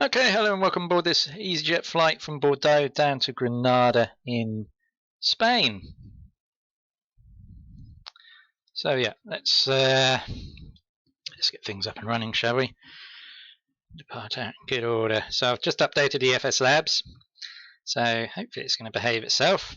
Okay, hello and welcome aboard this easyJet flight from Bordeaux down to Granada in Spain. So yeah, let's get things up and running, shall we? Depart out in good order. So I've just updated the FSlabs, so hopefully it's going to behave itself.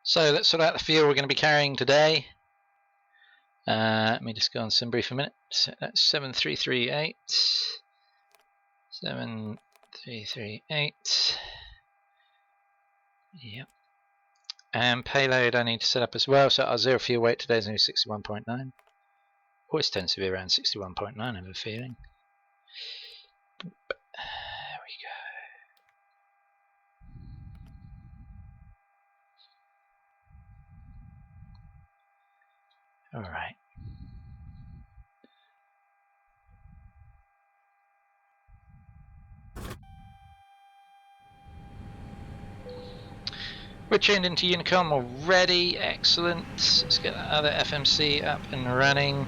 So let's sort out the fuel we're going to be carrying today. Let me just go on SimBrief for a minute. So that's 7338. 7338. Yep. And payload I need to set up as well. So our zero fuel weight today is only 61.9. Always tends to be around 61.9, I have a feeling. There we go. Alright. We're tuned into Unicom already, excellent. Let's get that other FMC up and running.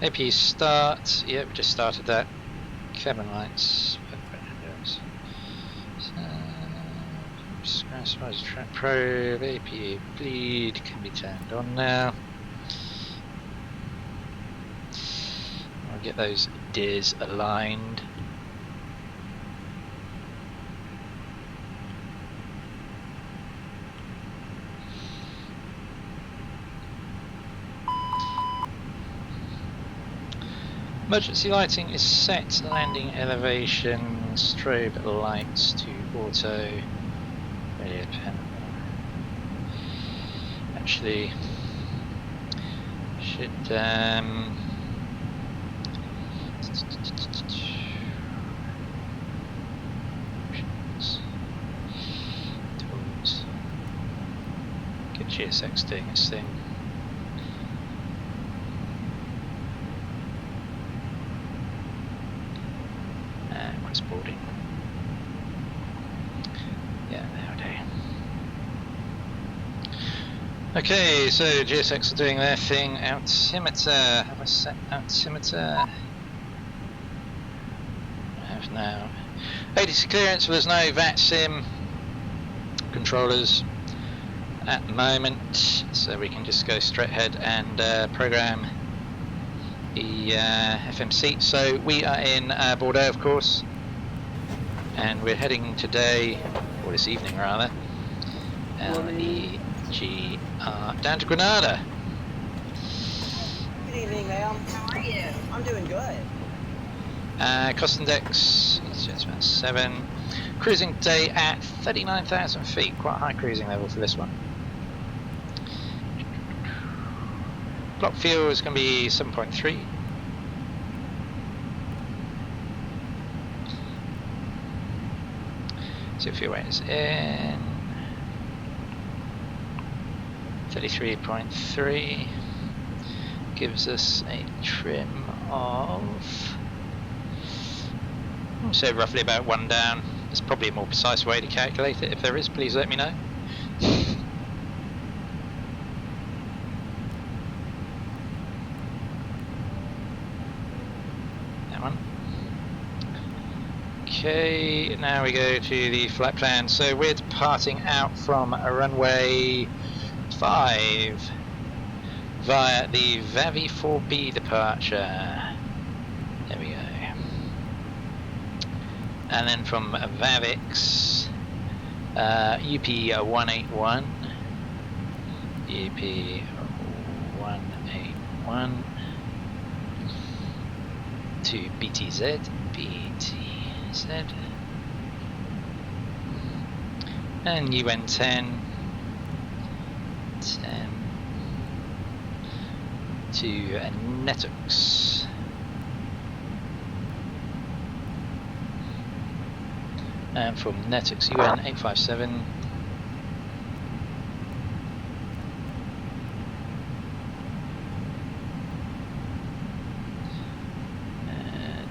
APU start, yep, we just started that. Cabin lights, track probe, APU bleed can be turned on now. I'll get those DIS aligned. Emergency lighting is set, landing elevation, strobe lights to auto, radio panel. Actually, should tools. Get GSX doing this thing. Boarding. Yeah, there we go. Okay, so GSX are doing their thing. Altimeter. Have I set altimeter? I have now. ADC clearance, so there's no VATSIM controllers at the moment, so we can just go straight ahead and program the FMC. So we are in Bordeaux, of course. And we're heading today, or this evening rather, LEGR down to Granada. Good evening, ma'am. How are you? I'm doing good. Cost index, it's just about 7. Cruising day at 39,000 feet, quite a high cruising level for this one. Block fuel is going to be 7.3. So fuel weight is in 33.3, gives us a trim of, so roughly about 1 down. There's probably a more precise way to calculate it. If there is, please let me know. That one. Okay, now we go to the flight plan. So we're departing out from a runway 5 via the v4.5 departure. There we go. And then from Vavix, UP181, UP181. to BTZ, and UN10, 10 to Netux. And from Netux UN857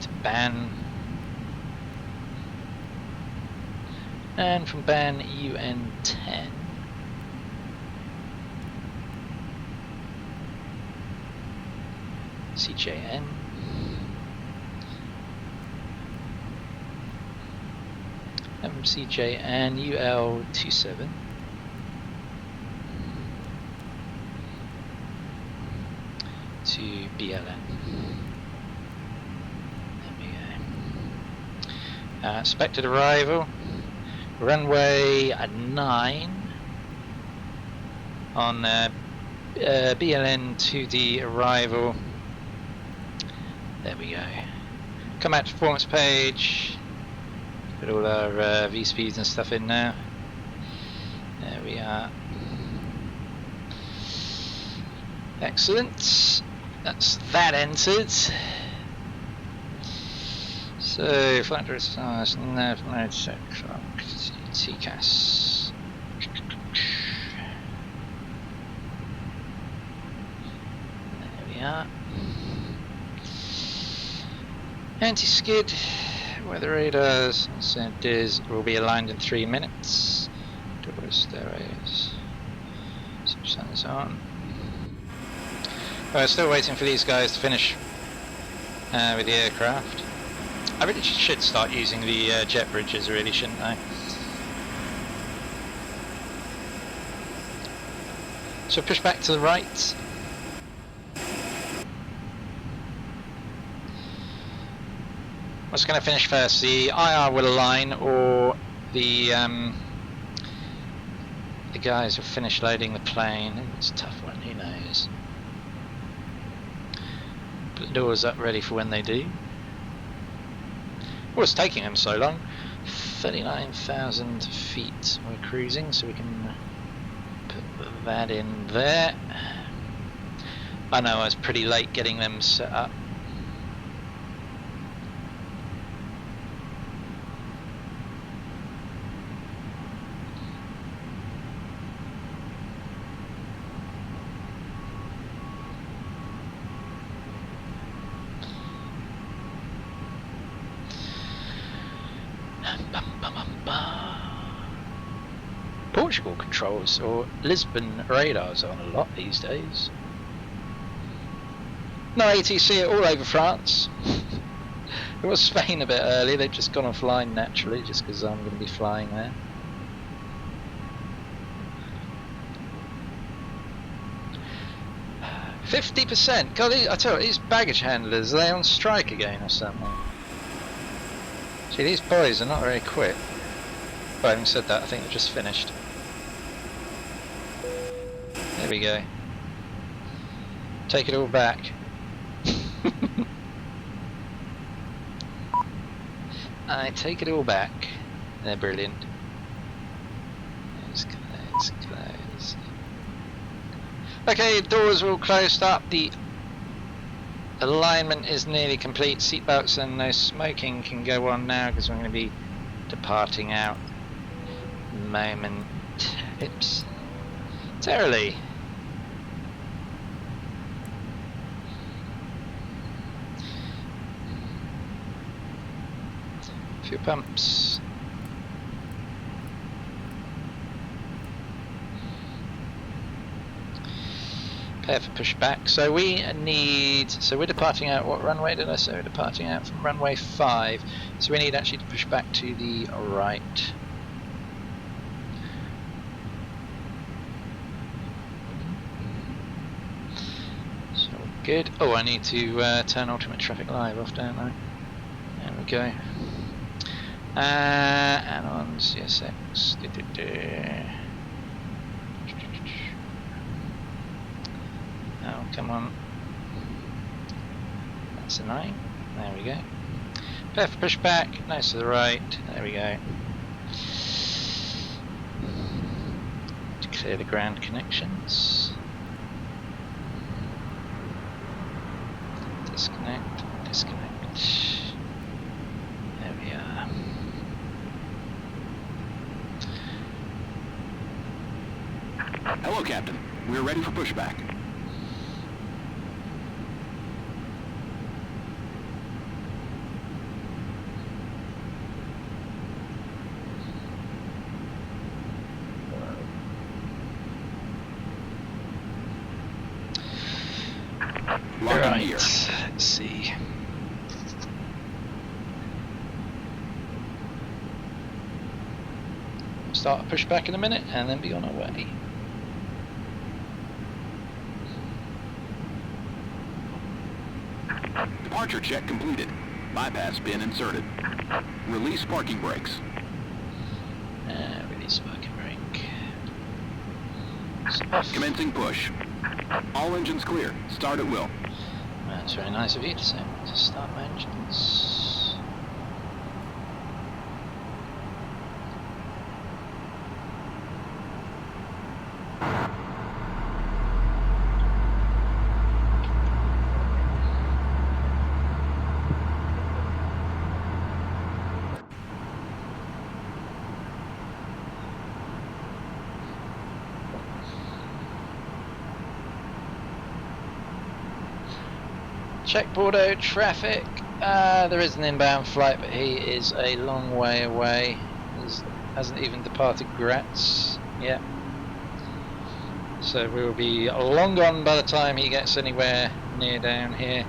to BAN, and from BAN UN10 CJN, and from CJN UL27 to BLN. There we go. Expected arrival, runway 9 on BLN to the arrival. There we go. Come out to performance page. Put all our V speeds and stuff in now. There we are. Excellent. That's that entered. So flight director size, nav mode check, TCAS. There we are. Anti-skid, weather radars, incentives will be aligned in 3 minutes. Door stereos, subsonics on. Well, still waiting for these guys to finish with the aircraft. I really should start using the jet bridges, really, shouldn't I? So push back to the right. What's going to finish first? The IR will align, or the guys will finish loading the plane. It's a tough one. Who knows? Put the doors up ready for when they do. What's taking them so long? 39,000 feet we're cruising, so we can put that in there. I know I was pretty late getting them set up. Portugal controls or Lisbon radars on a lot these days. No ATC all over France. It was Spain a bit earlier, they've just gone offline naturally just because I'm going to be flying there. %. God, I tell you, these baggage handlers, are they on strike again or something? See, these boys are not very quick. But having said that, I think they've just finished. There we go. Take it all back. I take it all back. They're brilliant. Close. Okay, doors are all closed up. The alignment is nearly complete. Seatbelts and no smoking can go on now because we're going to be departing out momentarily. Fuel pumps. Prepare for pushback. So we need. So we're departing out. What runway did I say? We're departing out from runway 5. So we need actually to push back to the right. So good. Oh, I need to turn ultimate traffic live off, don't I? There we go. And on CSX. Oh, come on. That's a 9. There we go. Left push back, nice to the right. There we go. To clear the ground connections. Disconnect, disconnect. There we are. Hello, Captain. We're ready for pushback. Right, let's see. Start a pushback in a minute and then be on our way. Departure check completed. Bypass pin inserted. Release parking brakes. Release parking brake. It's off. Commencing push. All engines clear. Start at will. That's very nice of you to say. To start my engines. Check Bordeaux traffic. There is an inbound flight, but he is a long way away. Hasn't even departed Graz yet. So we will be long gone by the time he gets anywhere near down here.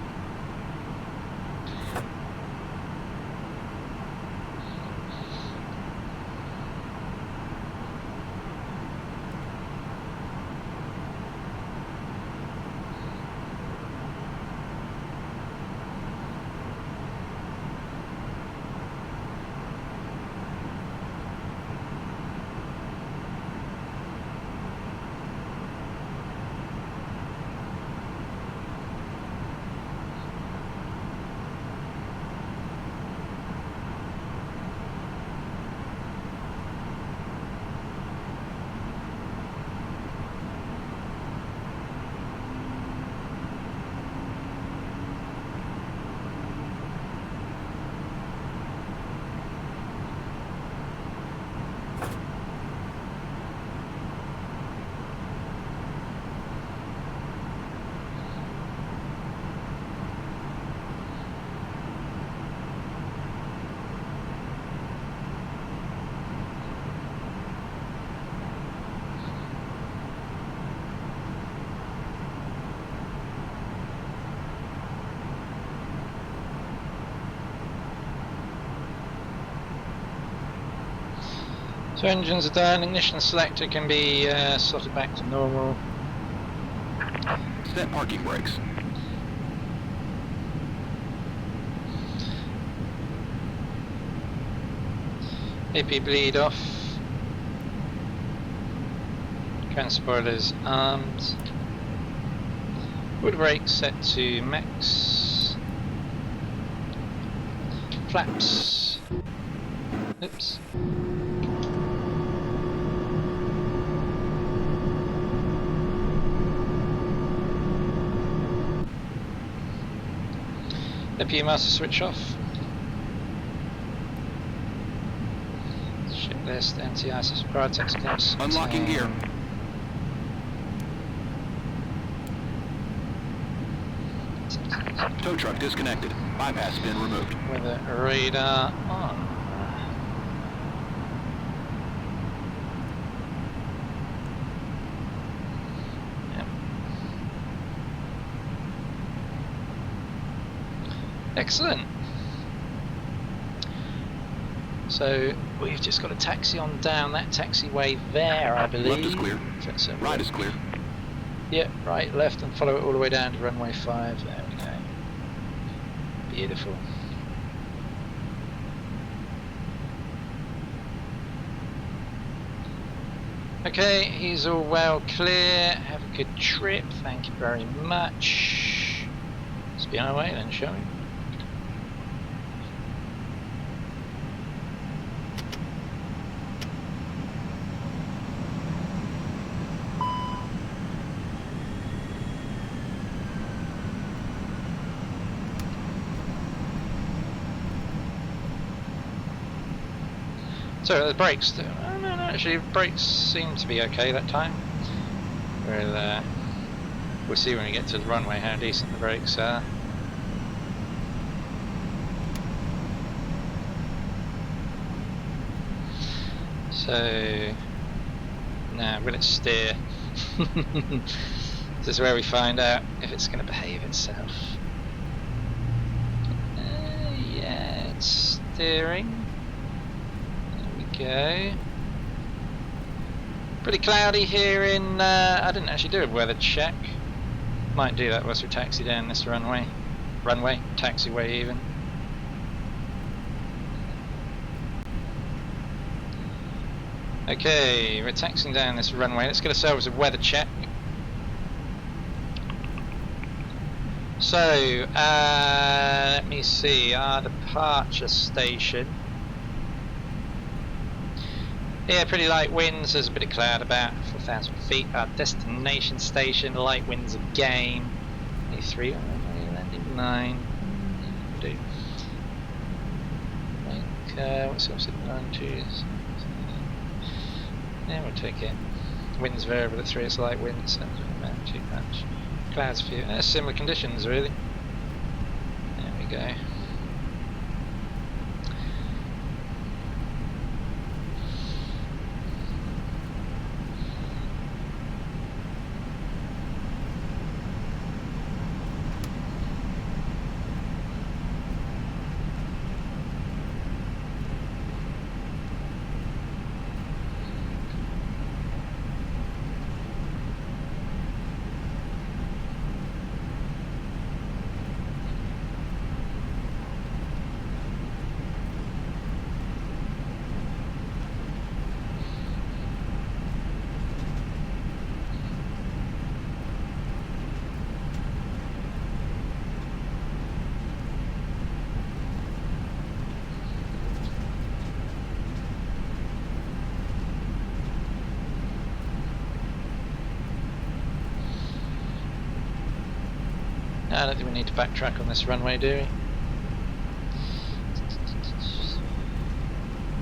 So engines are done, ignition selector can be slotted back to normal. Set parking brakes. AP bleed off. Transporters armed. Wood brake set to max. Flaps. Oops. AP master switch off. Ship list, anti-ISIS Paratex class. Unlocking gear. Tow truck disconnected. Bypass pin removed. With a radar on. Yep. Excellent. So we've just got a taxi on down that taxiway there, I believe. Left is clear. Right is clear. Yeah, right, left, and follow it all the way down to runway 5. There we go. Beautiful. Okay, he's all well clear. Have a good trip. Thank you very much. Let's be on our way then, shall we? So the brakes, oh, no, actually brakes seem to be okay that time. We'll see when we get to the runway how decent the brakes are. So now will it steer? This is where we find out if it's going to behave itself. Yeah, it's steering. There we go. Pretty cloudy here in, I didn't actually do a weather check. Might do that once we taxi down this runway. Taxiway even. Okay, we're taxiing down this runway. Let's get ourselves a weather check. So, let me see, our departure station. Yeah, pretty light winds, there's a bit of cloud about 4,000 feet. Our destination station, light winds again. A3, landing 9. Do. What's else at 9 Yeah, we'll take it. Winds variable at 3, it's light winds, so not too much. Clouds few, similar conditions really. There we go. I don't think we need to backtrack on this runway, do we?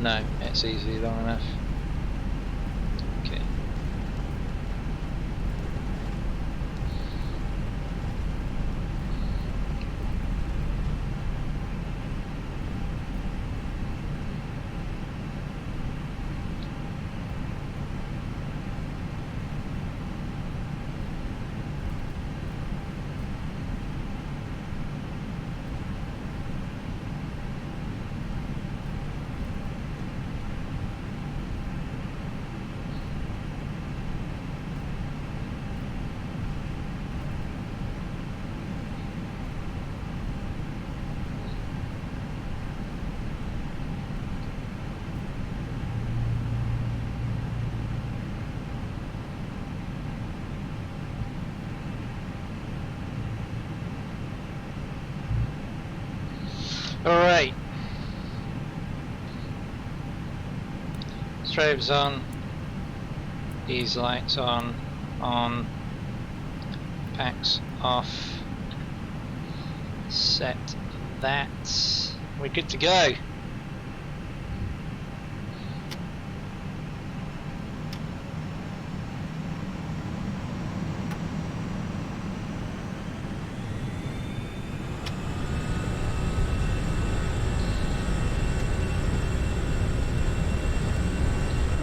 No, it's easy long enough. Okay. Alright. Strobes on. Ease lights on. Packs off. Set that. We're good to go.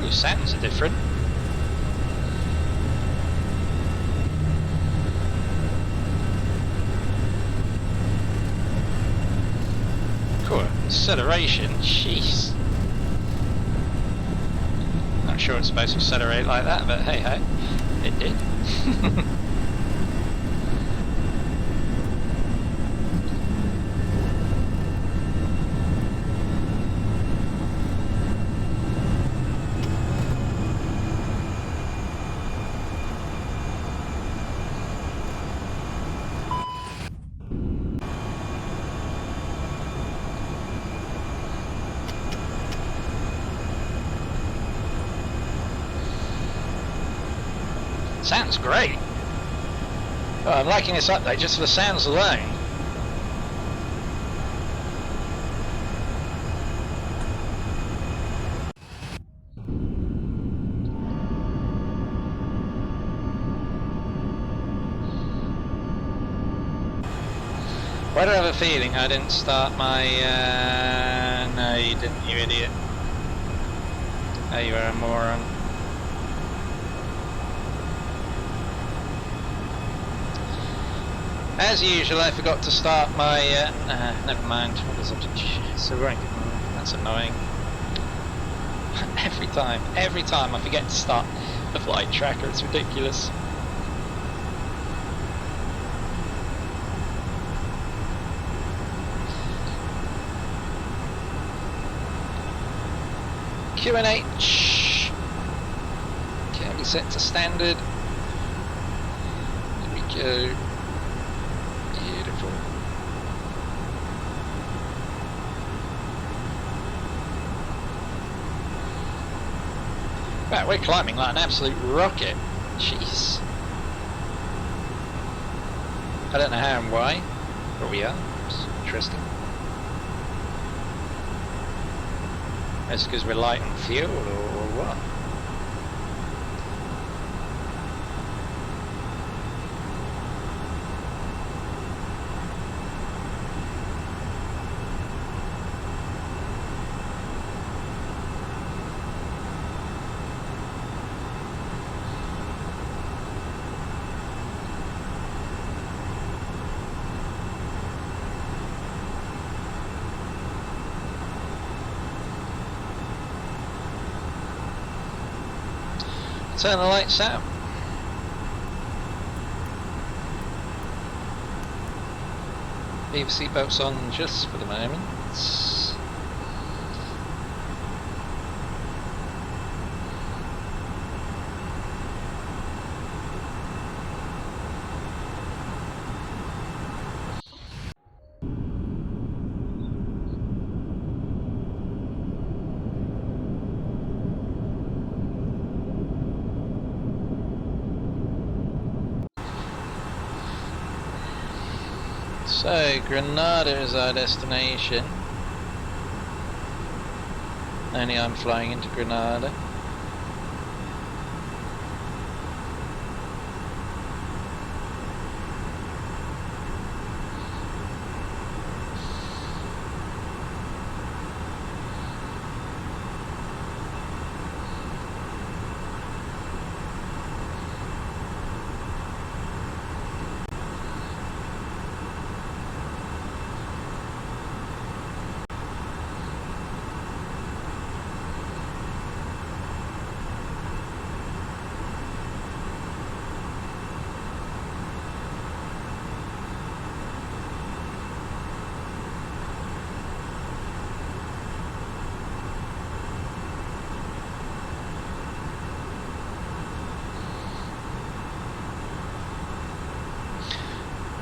Sounds are different. Cool. Acceleration, jeez. Not sure it's supposed to accelerate like that, but hey ho, it did. Sounds great. Oh, I'm liking this update just for the sounds alone. Why do I have a feeling I didn't start my... No, you didn't, you idiot. Oh, you are a moron. As usual, I forgot to start my... never mind. What does it do? So right, that's annoying. Every time I forget to start the flight tracker, it's ridiculous. QNH can be set to standard. There we go. Beautiful. Right, we're climbing like an absolute rocket. Jeez. I don't know how and why, but we are. It's interesting. That's because we're light on fuel, or what? Turn the lights out. Leave seatbelts on just for the moment. So, Granada is our destination. Only I'm flying into Granada.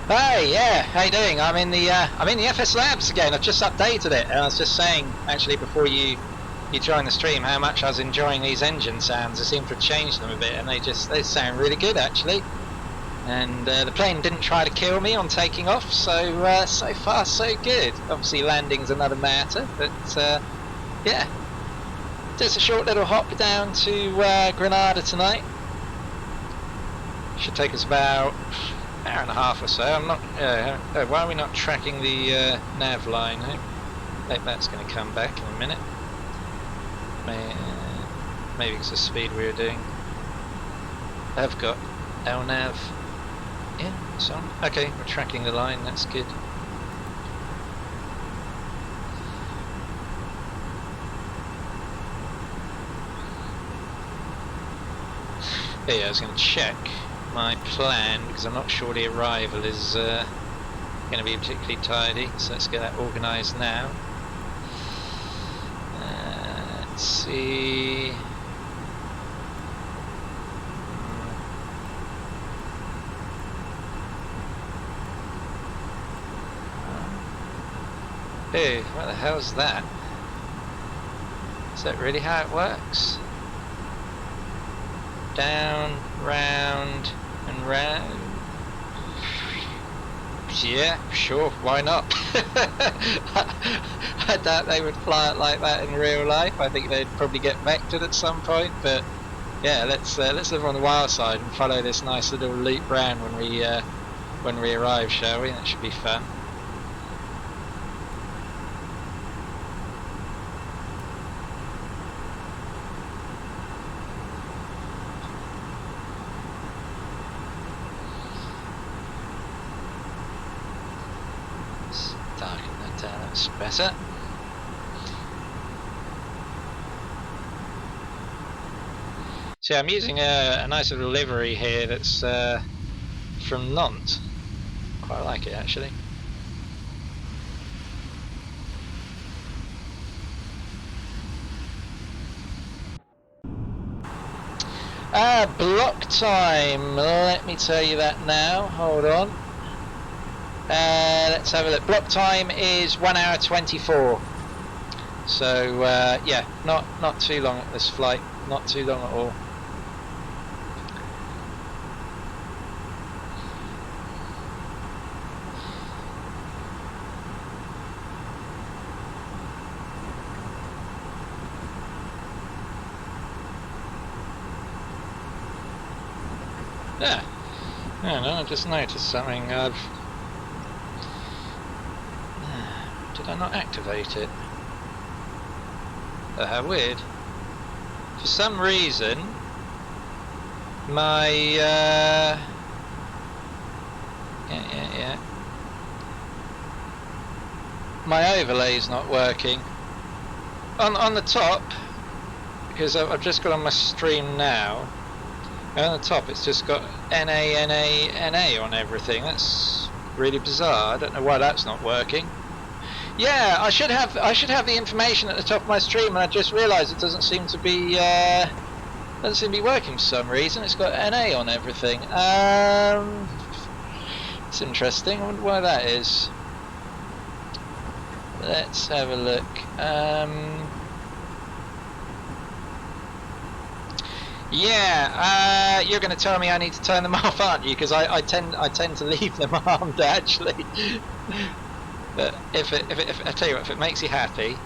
Hey, yeah, how you doing? I'm in the FSlabs again. I've just updated it, and I was just saying actually before you joined the stream how much I was enjoying these engine sounds. I seem to have changed them a bit, and they sound really good actually. And the plane didn't try to kill me on taking off, so so far so good. Obviously landing's another matter, but yeah, just a short little hop down to Granada tonight. Should take us about hour and a half or so. I'm not. Why are we not tracking the nav line? I hope that's going to come back in a minute. Maybe it's the speed we were doing. I've got LNAV in. So okay, we're tracking the line. That's good. Yeah, I was going to check my plan because I'm not sure the arrival is going to be particularly tidy, so let's get that organised now. Let's see. Hey, what the hell's that? Is that really how it works? Down, round, and round. Yeah, sure, why not? I doubt they would fly it like that in real life. I think they'd probably get vectored at some point, but yeah, let's live on the wild side and follow this nice little loop round when we arrive, shall we? That should be fun. That's better. See, I'm using a nice little livery here that's from Nantes. Quite like it actually. Block time. Let me tell you that now. Hold on. Let's have a look. Block time is 1 hour 24. So yeah, not too long at this flight. Not too long at all. Yeah. Yeah, no, I just noticed something. Did I not activate it? How weird. For some reason, my my overlay's not working. On the top, because I've just got on my stream now. And on the top, it's just got NA, NA, NA on everything. That's really bizarre. I don't know why that's not working. Yeah, I should have the information at the top of my stream, and I just realised it doesn't seem to be working for some reason. It's got NA on everything. It's interesting. I wonder why that is. Let's have a look. Yeah, you're going to tell me I need to turn them off, aren't you? Because I tend to leave them armed actually. But if I tell you what, if it makes you happy,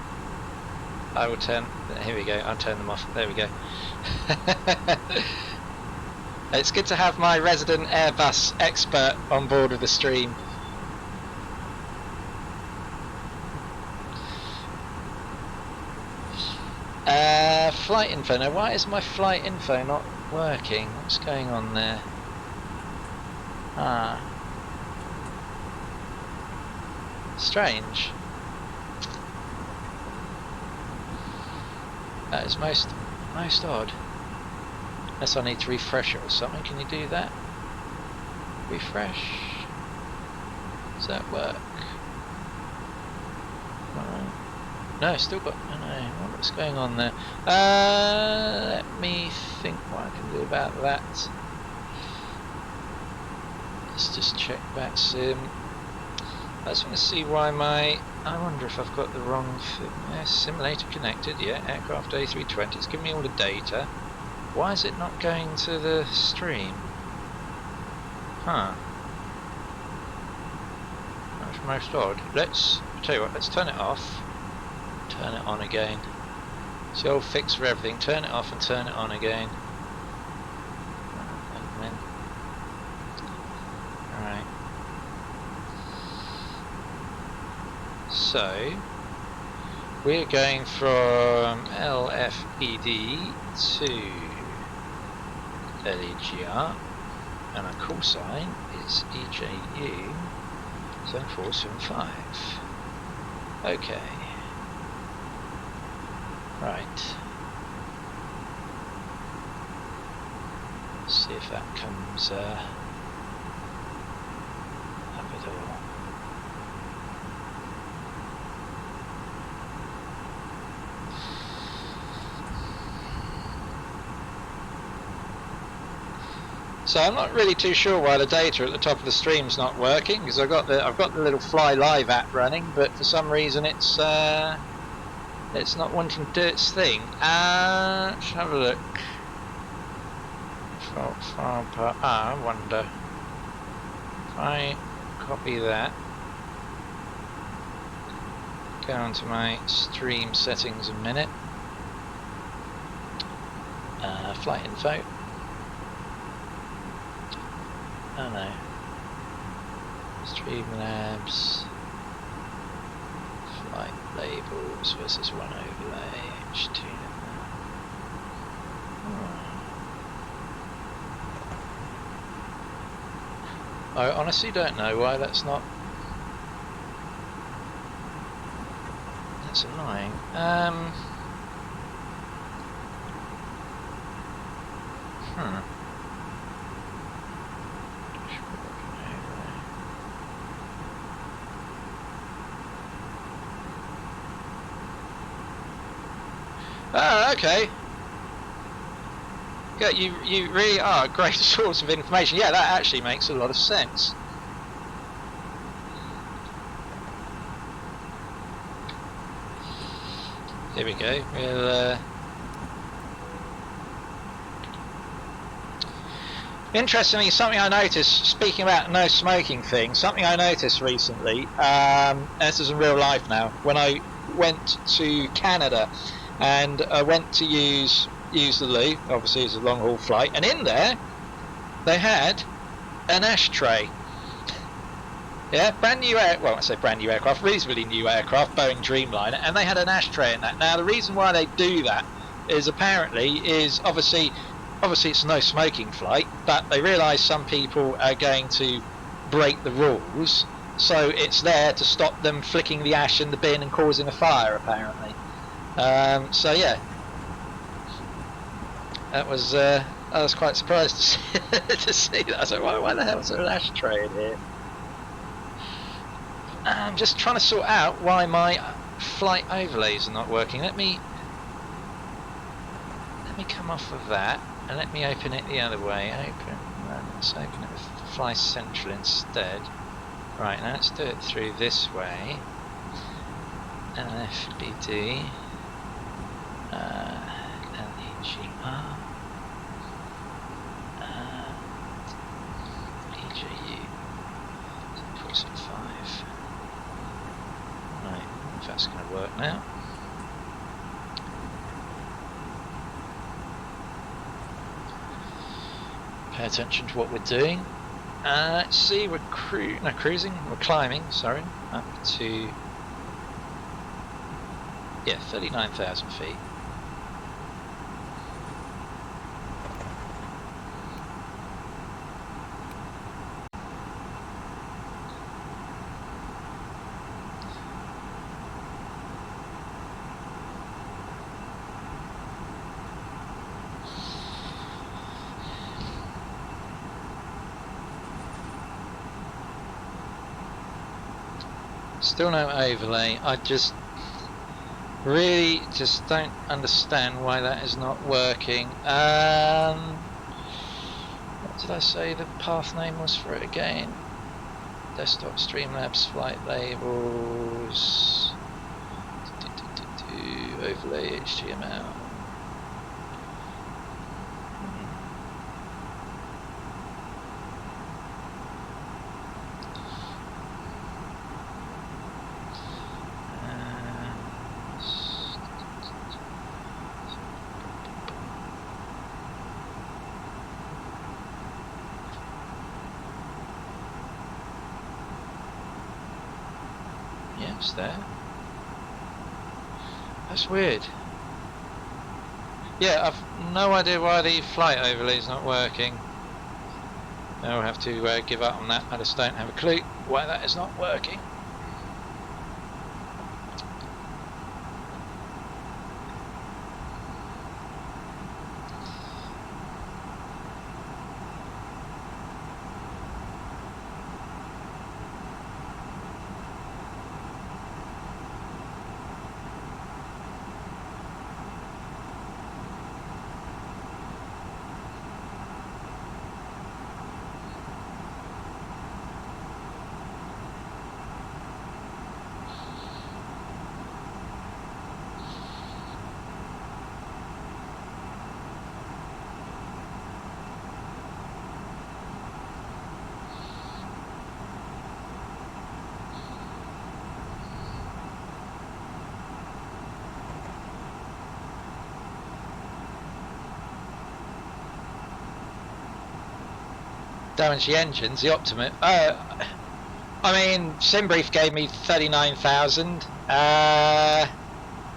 I will turn. Here we go. I'll turn them off. There we go. It's good to have my resident Airbus expert on board of the stream. Flight info. Now, why is my flight info not working? What's going on there? Ah. Strange. That is most odd. Unless I need to refresh it or something. Can you do that? Refresh. Does that work? No, still got. I don't know what's going on there. Let me think what I can do about that. Let's just check VATSIM. I just want to see why my. I wonder if I've got the wrong thing. Simulator connected, yeah. Aircraft A320. It's giving me all the data. Why is it not going to the stream? Huh. That's most odd. Let's tell you what. Let's turn it off. Turn it on again. It's the old fix for everything. Turn it off and turn it on again. Alright. So, we're going from LFED to LEGR, and our call sign is EJU 7475. Okay. Right. See if that comes up at all. So I'm not really too sure why the data at the top of the stream's not working, because I've got the little Fly Live app running, but for some reason it's not wanting to do its thing. Let's have a look. I wonder if I copy that, go onto my stream settings a minute, flight info. Oh no. Streamlabs. Flight labels versus one overlay. HT. I honestly don't know why that's not. That's annoying. Oh, okay. Yeah, you really are a great source of information. Yeah, that actually makes a lot of sense. Here we go. We'll, interestingly, something I noticed, speaking about no smoking thing, something I noticed recently, this is in real life now, when I went to Canada and I went to use the loo, obviously it's a long haul flight, and in there they had an ashtray. Yeah, brand new well, I say brand new aircraft, reasonably new aircraft, Boeing Dreamliner, and they had an ashtray in that. Now the reason why they do that is obviously it's a no smoking flight, but they realise some people are going to break the rules, so it's there to stop them flicking the ash in the bin and causing a fire, apparently. So yeah, that was I was quite surprised to see, to see that. I was like, why the hell is there an ashtray in here? I'm just trying to sort out why my flight overlays are not working. Let me come off of that and let me open it the other way. Let's open it with Fly Central instead. Right, now let's do it through this way. LFBD, LEGR, EJU, 4.5. Right, if that's going to work now. Pay attention to what we're doing. Let's see, we're climbing, sorry, up to 39,000 feet. Still no overlay. I really just don't understand why that is not working. What did I say the path name was for it again? Desktop Streamlabs flight labels, overlay HTML. There. That's weird. Yeah, I've no idea why the flight overlay is not working. I'll have to give up on that. I just don't have a clue why that is not working. Damage the engines, the Optimate. I mean, SimBrief gave me 39,000. Are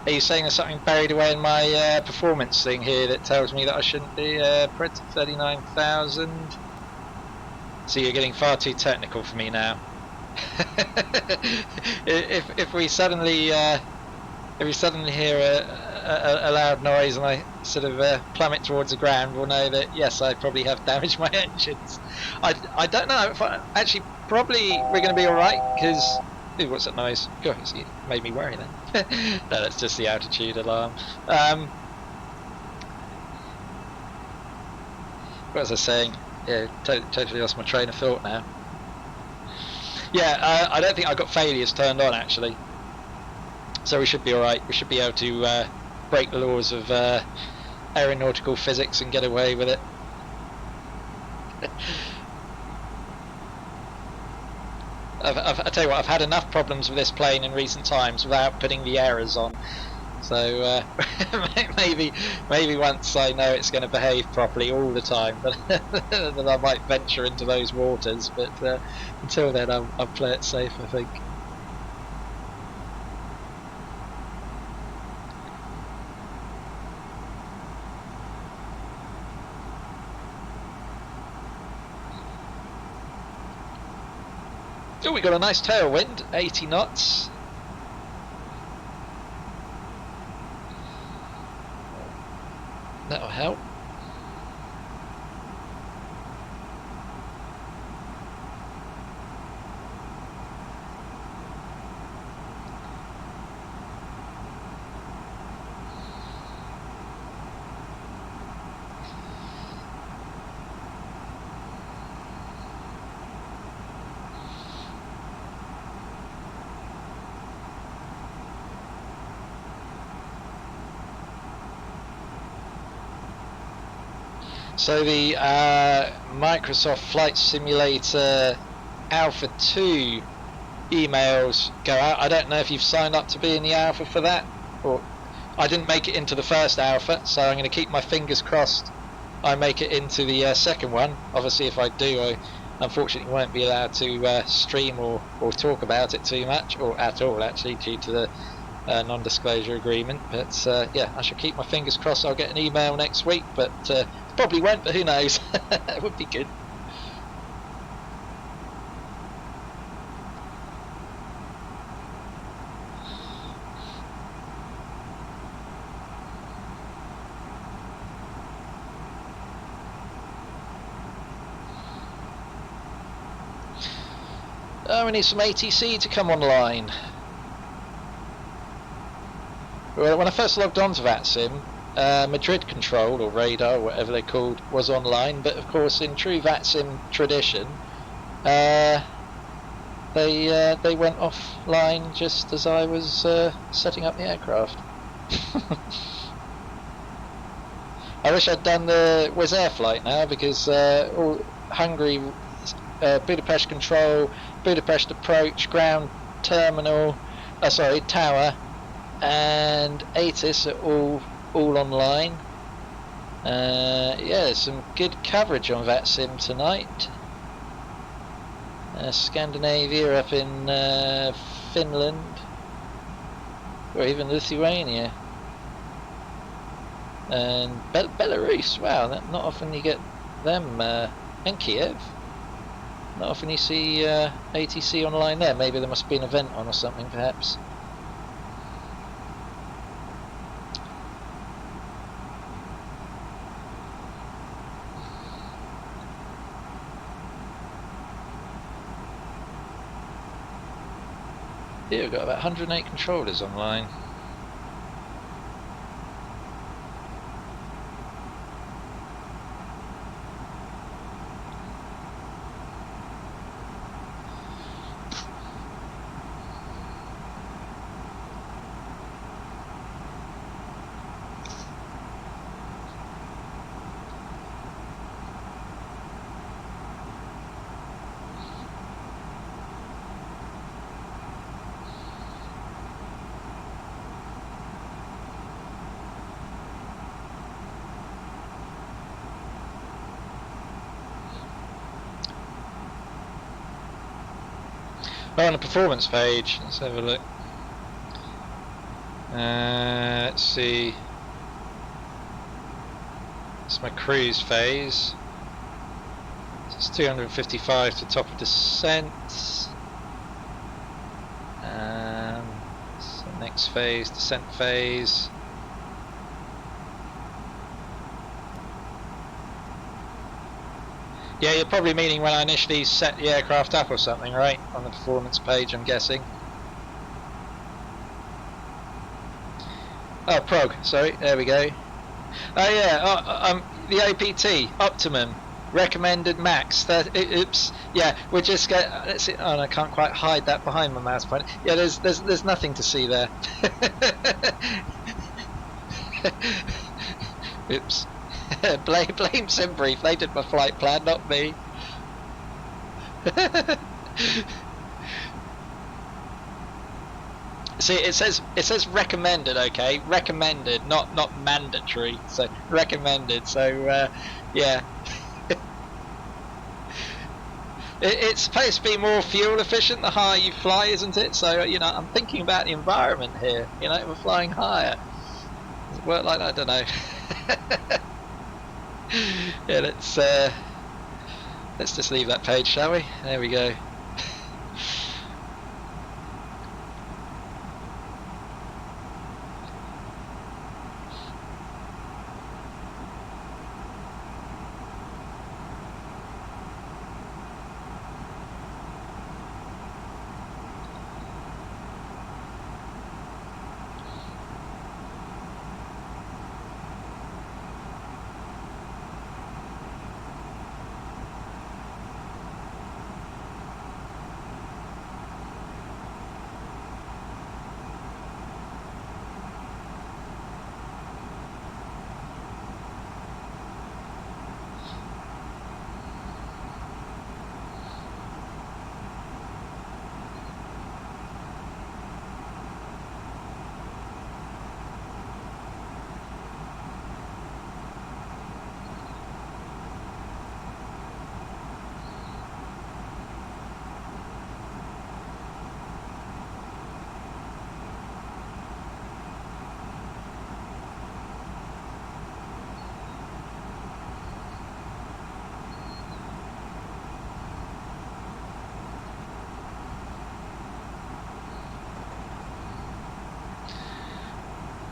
you saying there's something buried away in my performance thing here that tells me that I shouldn't be put to 39,000? So you're getting far too technical for me now. if we suddenly if you suddenly hear a loud noise and I sort of plummet towards the ground, we'll know that yes, I probably have damaged my engines. I don't know if actually probably we're going to be all right because. Ooh, what's that noise? God, it made me worry then. No, that's just the altitude alarm. What was I saying? Yeah, totally lost my train of thought now. Yeah, I don't think I got failures turned on actually, so we should be all right. We should be able to break the laws of aeronautical physics and get away with it. I tell you what, I've had enough problems with this plane in recent times without putting the errors on. So maybe once I know it's going to behave properly all the time, then I might venture into those waters. But until then, I'll play it safe, I think. Oh, we got a nice tailwind, 80 knots. That'll help. So the Microsoft Flight Simulator Alpha 2 emails go out. I don't know if you've signed up to be in the alpha for that, or I didn't make it into the first alpha, so I'm going to keep my fingers crossed I make it into the second one. Obviously if I do, I unfortunately won't be allowed to stream or talk about it too much, or at all actually, due to the non-disclosure agreement. But yeah, I shall keep my fingers crossed I'll get an email next week, but probably won't, but who knows. It would be good. Oh, we need some ATC to come online. Well, when I first logged on to VATSIM, Madrid Control, or Radar, or whatever they're called, was online, but of course in true VATSIM tradition, they went offline just as I was setting up the aircraft. I wish I'd done the Wizz Air flight now, because all Hungary, Budapest Control, Budapest Approach, Ground Terminal, Tower, and ATIS are all online. Yeah, some good coverage on VATSIM tonight. Scandinavia up in Finland, or even Lithuania, and Belarus. Wow, not often you get them, and Kiev. Not often you see ATC online there. Maybe there must be an event on or something, perhaps. Here we've got about 108 controllers online. Oh, on the performance page, let's have a look. Let's see. It's my cruise phase. It's 255 to top of descent. So next phase, descent phase. Yeah, you're probably meaning when I initially set the aircraft up or something, right? On the performance page, I'm guessing. Oh, prog, sorry, there we go. Oh yeah, the OPT, optimum, recommended max. Oops, yeah, we're just going. Let's see. Oh, and I can't quite hide that behind my mouse point. Yeah, there's nothing to see there. Oops. blame SimBrief. They did my flight plan, not me. See, it says recommended, okay? Recommended, not mandatory. So recommended. So yeah, it's supposed to be more fuel efficient the higher you fly, isn't it? So you know, I'm thinking about the environment here. You know, we're flying higher. Does it work like that? I don't know. Yeah, let's just leave that page, shall we? There we go.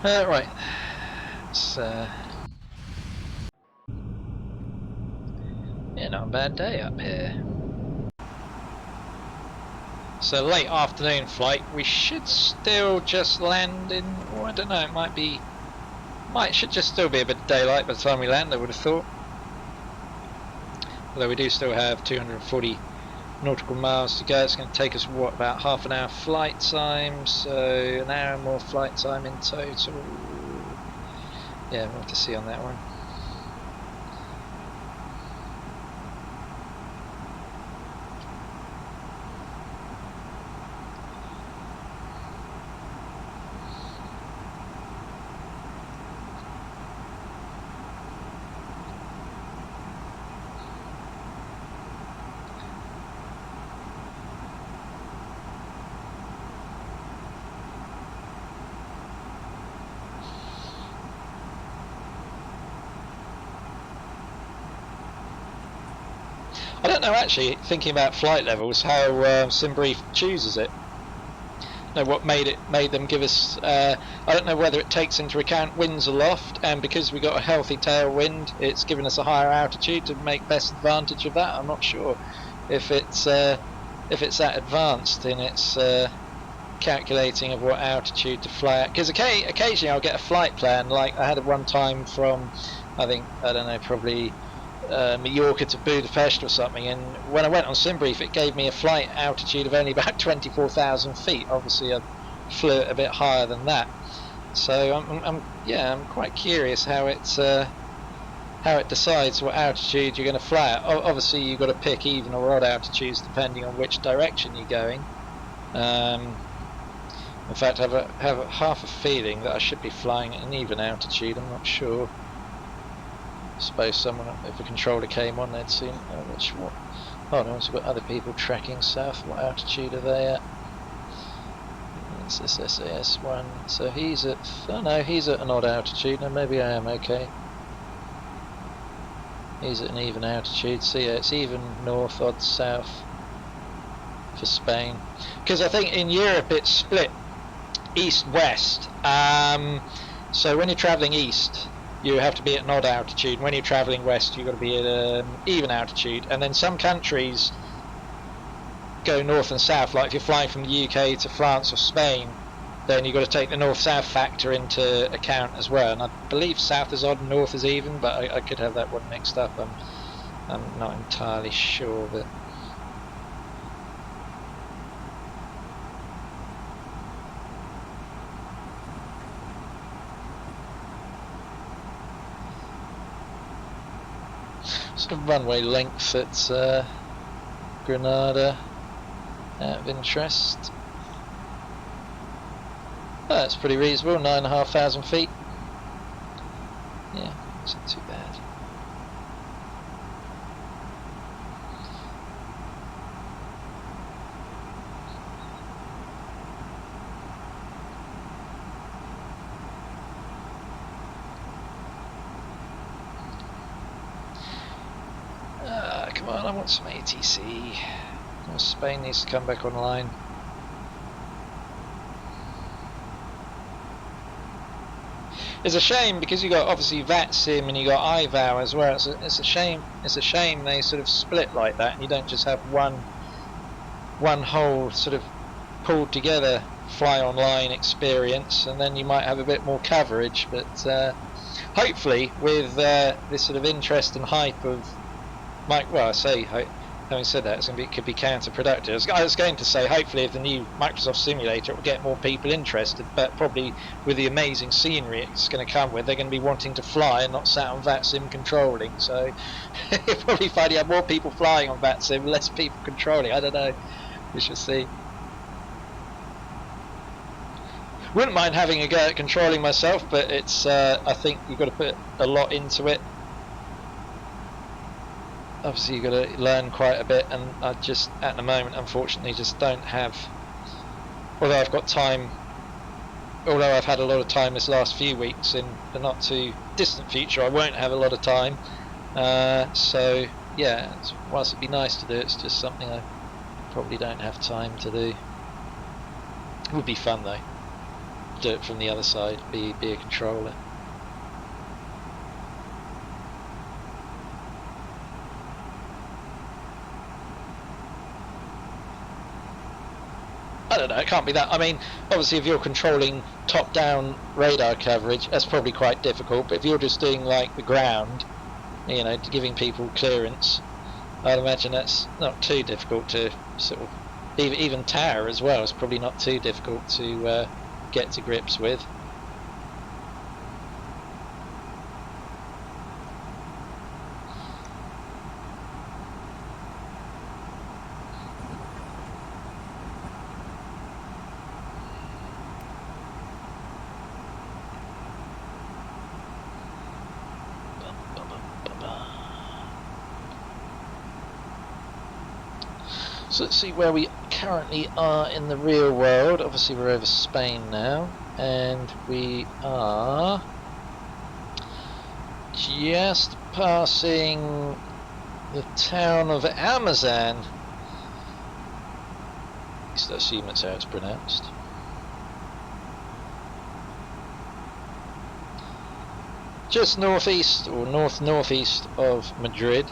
Right, it's yeah, not a bad day up here. So late afternoon flight. We should still just land in. Oh, I don't know. It should just still be a bit of daylight by the time we land. I would have thought. Although we do still have 240 nautical miles to go. It's going to take us what, about half an hour flight time. So an hour more flight time in total. Yeah, we'll have to see on that one. I don't know actually, thinking about flight levels, how SimBrief chooses it. Know what made them give us. I don't know whether it takes into account winds aloft, and because we got a healthy tailwind, it's given us a higher altitude to make best advantage of that. I'm not sure if it's that advanced in its calculating of what altitude to fly at. Because occasionally I'll get a flight plan, like I had one time from, I don't know, probably Mallorca to Budapest or something, and when I went on SimBrief it gave me a flight altitude of only about 24,000 feet. Obviously I flew a bit higher than that, so I'm quite curious how it decides what altitude you're going to fly at. Obviously you've got to pick even or odd altitudes depending on which direction you're going. In fact, I have half a feeling that I should be flying at an even altitude. I'm not sure. I suppose if a controller came on, they'd seen what. Oh no, so we've got other people tracking south. What altitude are they at? It's this SAS1. So he's at. Oh no, he's at an odd altitude. No, maybe I am okay. He's at an even altitude. So yeah, it's even north, odd south for Spain. Because I think in Europe it's split. East-west. So when you're travelling east, you have to be at an odd altitude. When you're travelling west, you've got to be at even altitude. And then some countries go north and south. Like if you're flying from the UK to France or Spain, then you've got to take the north-south factor into account as well. And I believe south is odd and north is even, but I could have that one mixed up. I'm not entirely sure, but. Sort of runway length at Granada, out of interest. Oh, that's pretty reasonable, 9,500 feet. Yeah, it's not too bad. Come on, I want some ATC. Spain needs to come back online. It's a shame because you got obviously VATSIM and you got iVal as well. It's a shame. It's a shame they sort of split like that, and you don't just have one whole sort of pulled together fly online experience, and then you might have a bit more coverage. But hopefully, with this sort of interest and hype of having said that, it could be counterproductive. I was going to say, hopefully, if the new Microsoft simulator, it will get more people interested, but probably with the amazing scenery it's going to come with, they're going to be wanting to fly and not sat on VATSIM controlling. So you'll probably find you have more people flying on VATSIM, less people controlling. I don't know. We shall see. Wouldn't mind having a go at controlling myself, but it's I think you've got to put a lot into it. Obviously you've got to learn quite a bit, and I just at the moment unfortunately just don't have, although I've got time, although I've had a lot of time this last few weeks, in the not too distant future I won't have a lot of time, so yeah, whilst it'd be nice to do, it's just something I probably don't have time to do. It would be fun though, do it from the other side, be a controller. I don't know, it can't be that. I mean, obviously if you're controlling top-down radar coverage, that's probably quite difficult, but if you're just doing like the ground, you know, giving people clearance, I'd imagine that's not too difficult to sort of, even tower as well, is probably not too difficult to get to grips with. So let's see where we currently are in the real world. Obviously we're over Spain now, and we are just passing the town of Amazon. At least I assume that's how it's pronounced. Just northeast or northeast of Madrid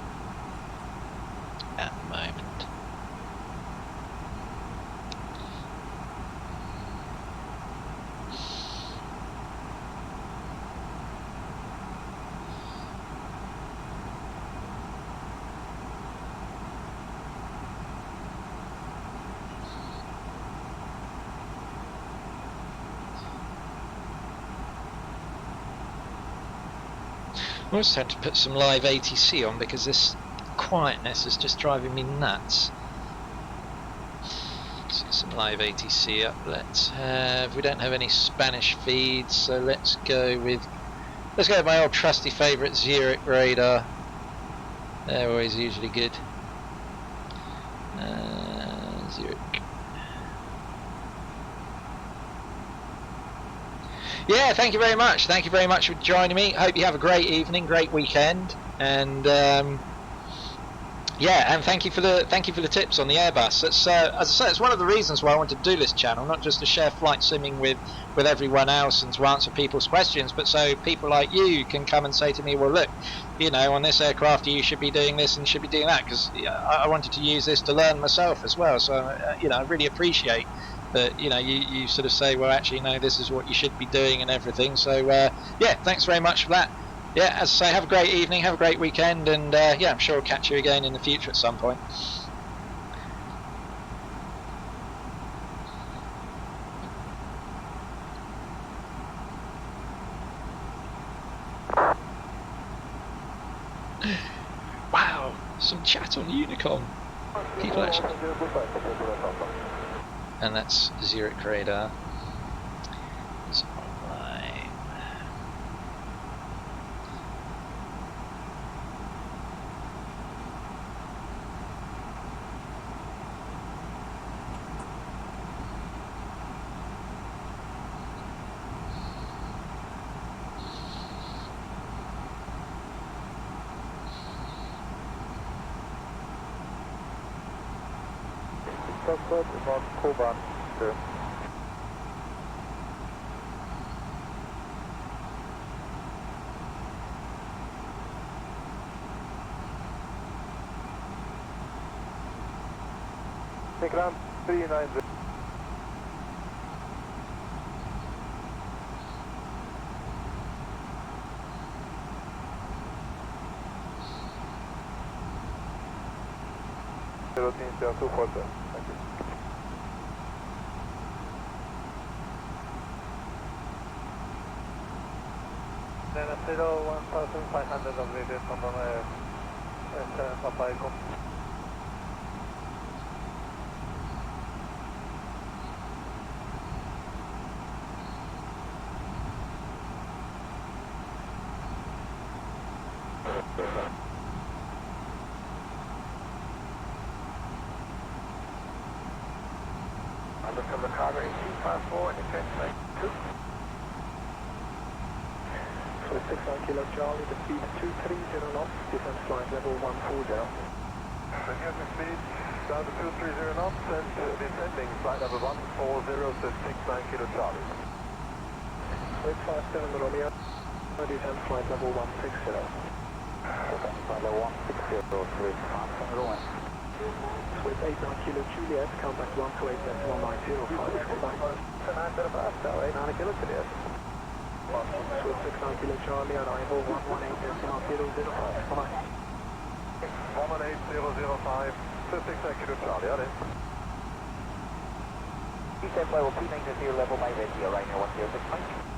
at the moment. I also had to put some live ATC on because this quietness is just driving me nuts. Let's get some live ATC up. We don't have any Spanish feeds, so let's go with my old trusty favourite Zurich radar. They're always usually good. Zurich. Yeah, thank you very much. Thank you very much for joining me. Hope you have a great evening, great weekend, and Yeah, and thank you for the tips on the Airbus. It's as I say, it's one of the reasons why I wanted to do this channel, not just to share flight simming with everyone else and to answer people's questions, but so people like you can come and say to me, well, look, you know, on this aircraft you should be doing this and you should be doing that, because I wanted to use this to learn myself as well. So you know, I really appreciate that. You know, you sort of say, well, actually, no, this is what you should be doing and everything. So yeah, thanks very much for that. Yeah, as I say, have a great evening, have a great weekend, and yeah, I'm sure I'll catch you again in the future at some point. Wow, some chat on Unicom. People actually. And that's Zurich radar. It's online. About Koban. Ground 390. Thank you. Then 1500 of radius from Papa Echo. Undercover cargo 1854 and defense 2. So 69 Kilo Charlie, the speed 230 knots, defense flight level 140. Again, the speed down to 230 knots and descending flight level 140 to 69 Kilo Charlie. 857 Romeo, defense flight level 160. Flight level 160, 3 Rowan. With 89 Kilo Juliet, contact 128.190, 5 back. 9 Kilo Juliet. With 69 Kilo Charlie, arrival 118.005, bye. 118.005, 69 Kilo Charlie, are in. Descent level 290 level by radio, right now 106.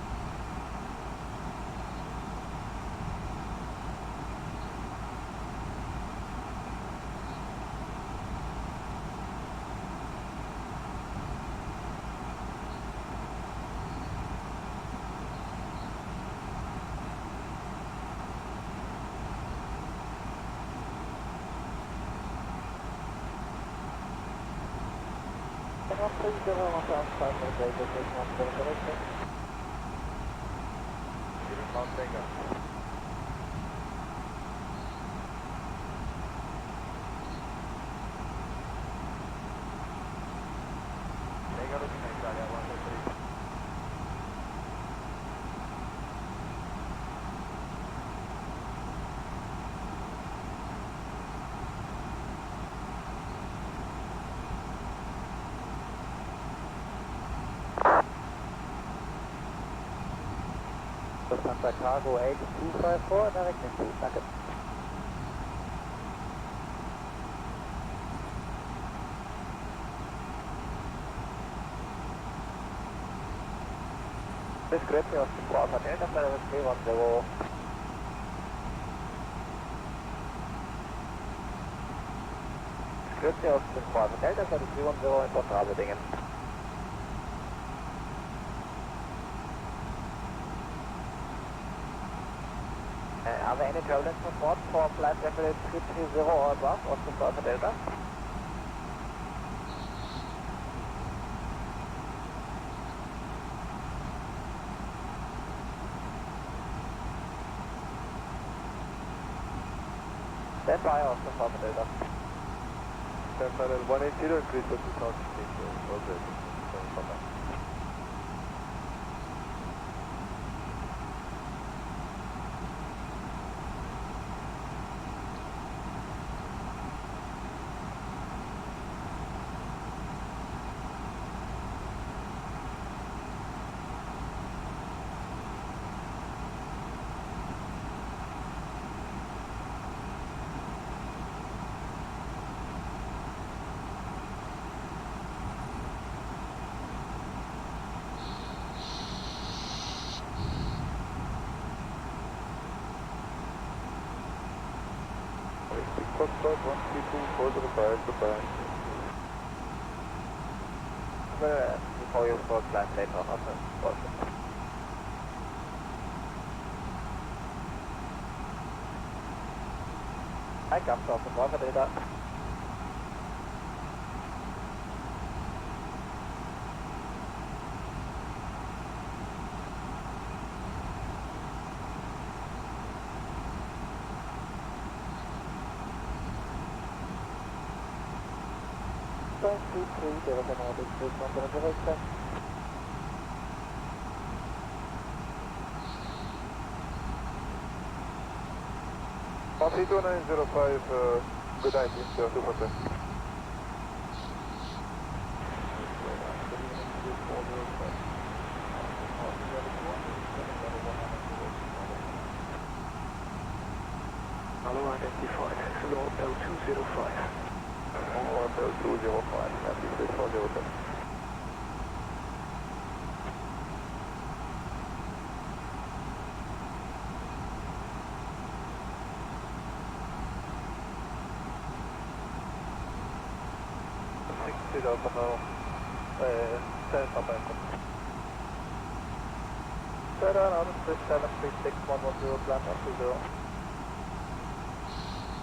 Santa Cargo 8254, direct into, danke. Description of the Bordeaux Delta Service 310. Description of the Bordeaux Delta Service 310 in Port Rabedingen. Are there any turbulence support for flight level 330 or above or to Bordeaux Delta? Stand by also for data. Stand by 180, increase to 2000 feet. Okay. Foxtrot 132, 405, goodbye. Before you start climb later on, I come to the water data. P3D, there was an order to on the direction. P2905, good idea, 2%. Hello, identified, L205. L205, happy 6407.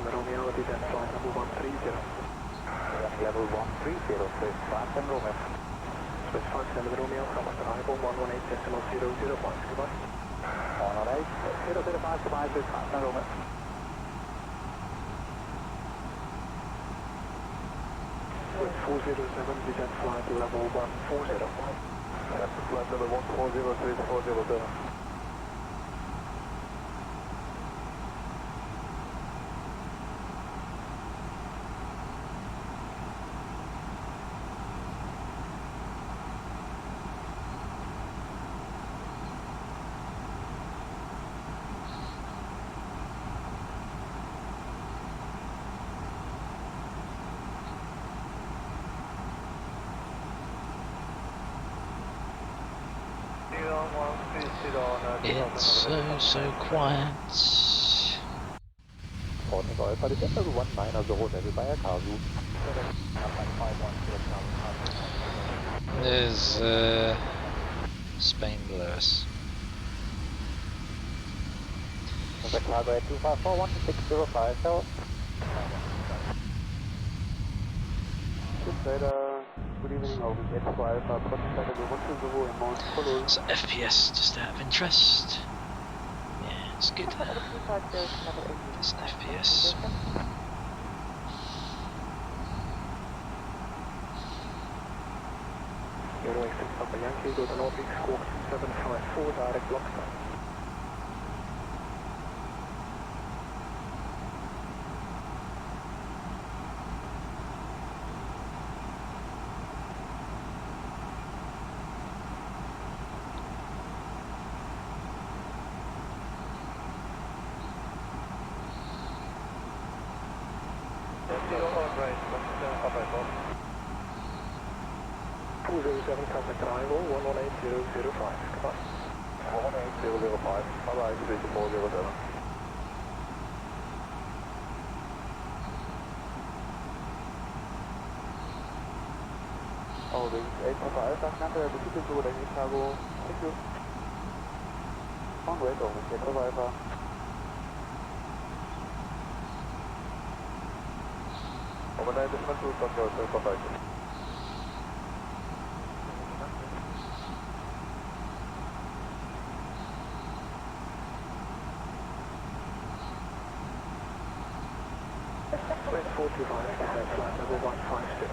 Romeo, identify level 130. Level 130, Swiss 5 and Romeo. Swiss 5 7 Romeo, from arrival 118.001, goodbye. 118.005, goodbye, Swiss 5 and Romeo. Swiss 407, descent flight level 140. That's flight level 140, Swiss 407. It's so quiet. There's Spain below us. Cargo 2541 605, so. Good evening, OVZ 5, contact level 120 in Mount Follow. So FPS, just out of interest. Yeah, it's good. It's an FPS. Euro 6 Papa Yankee, go to Norfolk, squawk 754, direct block start. Contact arrival 118.005. Goodbye. 118.005. Bye-bye. 3407. Oh, the 855 that's not there, but you can do it any cargo. Thank you. On way, over. Get the Viper. Overnight is not too tough, so bye. 425, descent flight level 150.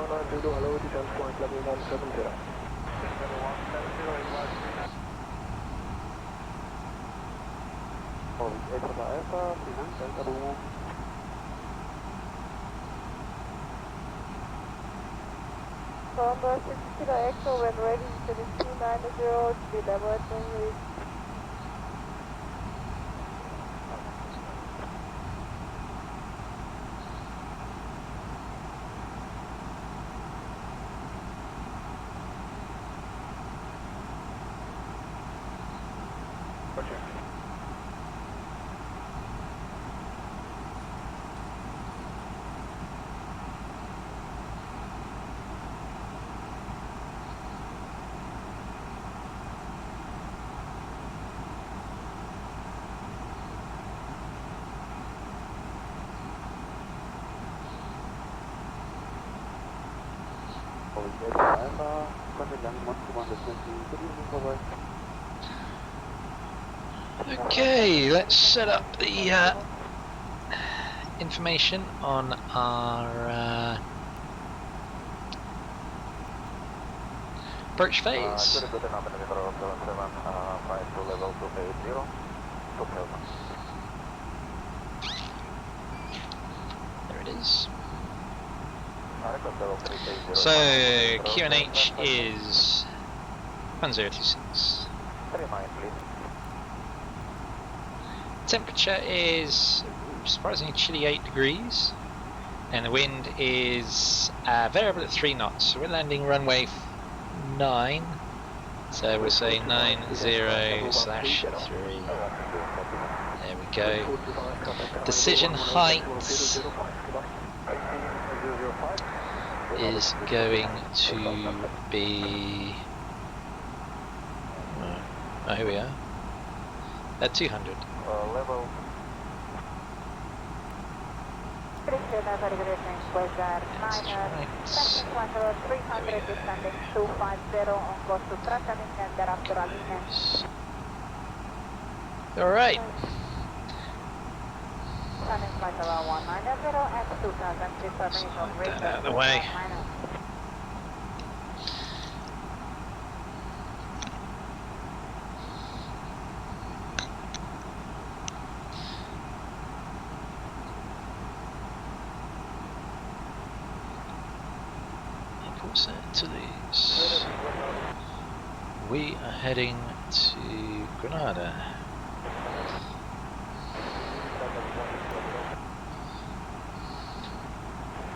150, hello, descent flight level 170. Number 6 Kilo Echo when ready, 7290, speed level at runway. Okay, let's set up the information on our approach phase. There it is. So QNH is 1026. Temperature is surprisingly chilly, 8 degrees, and the wind is variable at 3 knots. So we're landing runway 9. So we'll say 90/3. There we go. Decision height is going to be, oh, here we are, at 200. Level. That's right. All right. Get that out of the way. To these. We are heading to Granada.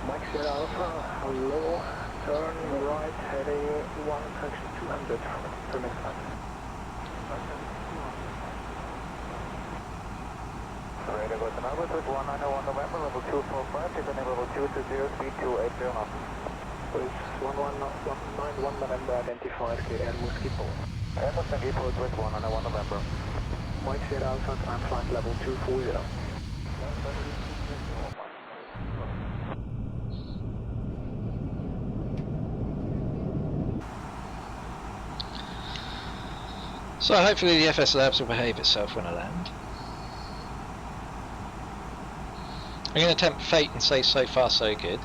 Mike Sierra Alpha, hello, turn right heading 1200 for next time. Ready to go to Melbourne with 191 November, level 245, taking level 220, speed 280 knots. Please, 1191 November, identified KL Mosquito. Emerson Gate with 191 November. Mike Sierra Alpha, climb flight level 240. So hopefully the FSlabs will behave itself when I land. I'm going to tempt fate and say so far so good.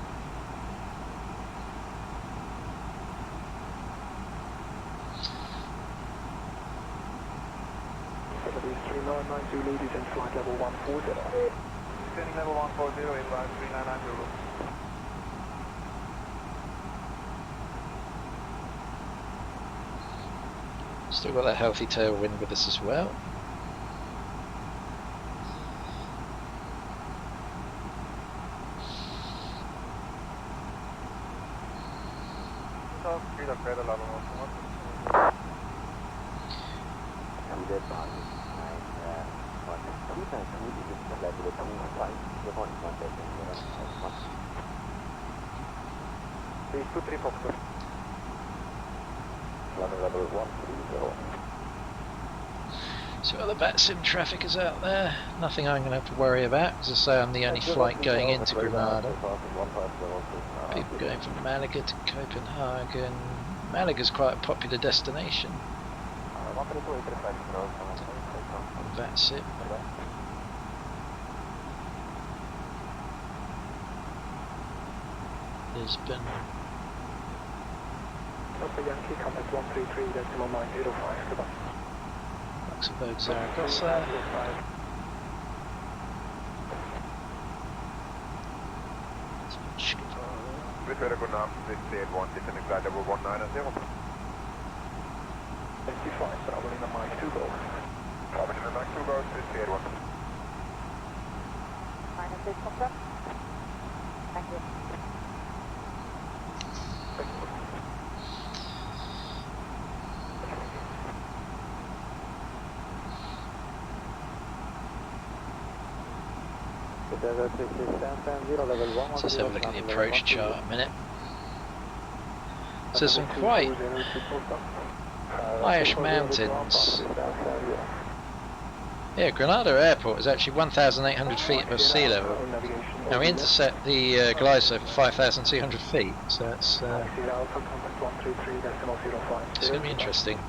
Ladies in flight level 140. Descending level 140, invite 3990. Still got that healthy tailwind with us as well. See what the VATSIM traffic is out there. Nothing I'm going to have to worry about, as I say, I'm the only flight going into Granada. People going from Malaga to Copenhagen. Malaga's quite a popular destination. VATSIM. Lisbon. Yankee, contact 133.905, goodbye. Luxembourg, Zaragoza. Federico now, this is 1, descending flight level 190. 55, traveling on Mike 2 Golf. Traveling on Mike 2 Golf, this is 1. Minus 6 confirm. Thank you. Let's just have a look at the approach chart a minute. So some quite highish mountains. Yeah, Granada Airport is actually 1,800 feet above sea level. Now we intercept the glide slope at 5,200 feet, so it's going to be interesting.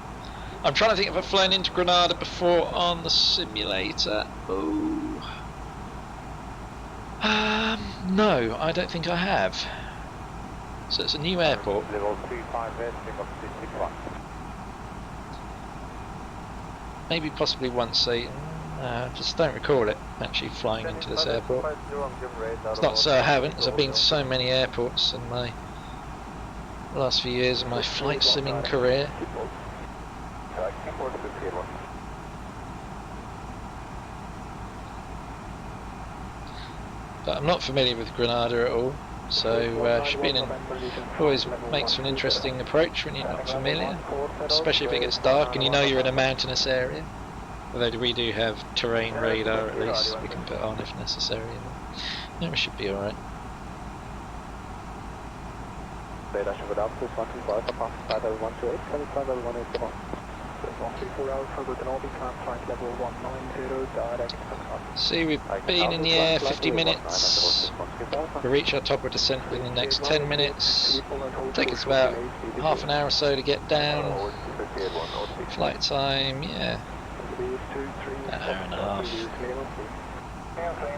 I'm trying to think if I've flown into Granada before on the simulator. Oh. No, I don't think I have. So it's a new airport. Maybe possibly once I just don't recall it actually flying into this airport. It's not so I haven't, as I've been to so many airports in my last few years of my flight simming career. But I'm not familiar with Granada at all, so should be always makes for an interesting approach when you're not familiar, especially if it gets dark and you know you're in a mountainous area. Although we do have terrain radar at least we can put on if necessary. Yeah, we should be alright. See, we've been in the air 50 minutes. We'll reach our top of descent within the next 10 minutes. Take us about half an hour or so to get down. Flight time, yeah, an hour and a half.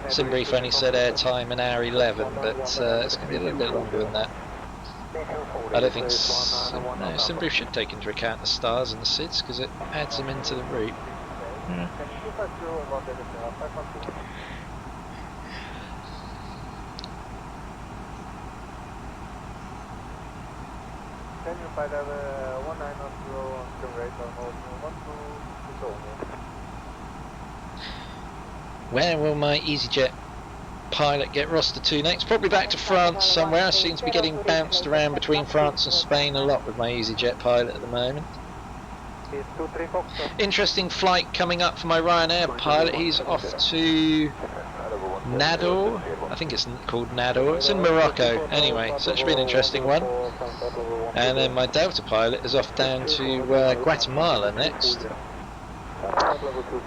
SimBrief only said air time an hour 11, but it's going to be a little bit longer than that. I don't think SimBrief should take into account the stars and the SIDS because it adds them into the route. Where will my easyJet pilot get rostered to next? Probably back to France somewhere. I seem to be getting bounced around between France and Spain a lot with my easyJet pilot at the moment. Interesting flight coming up for my Ryanair pilot. He's off to Nador. I think it's called Nador. It's in Morocco anyway, so it should be an interesting one. And then my Delta pilot is off down to Guatemala next.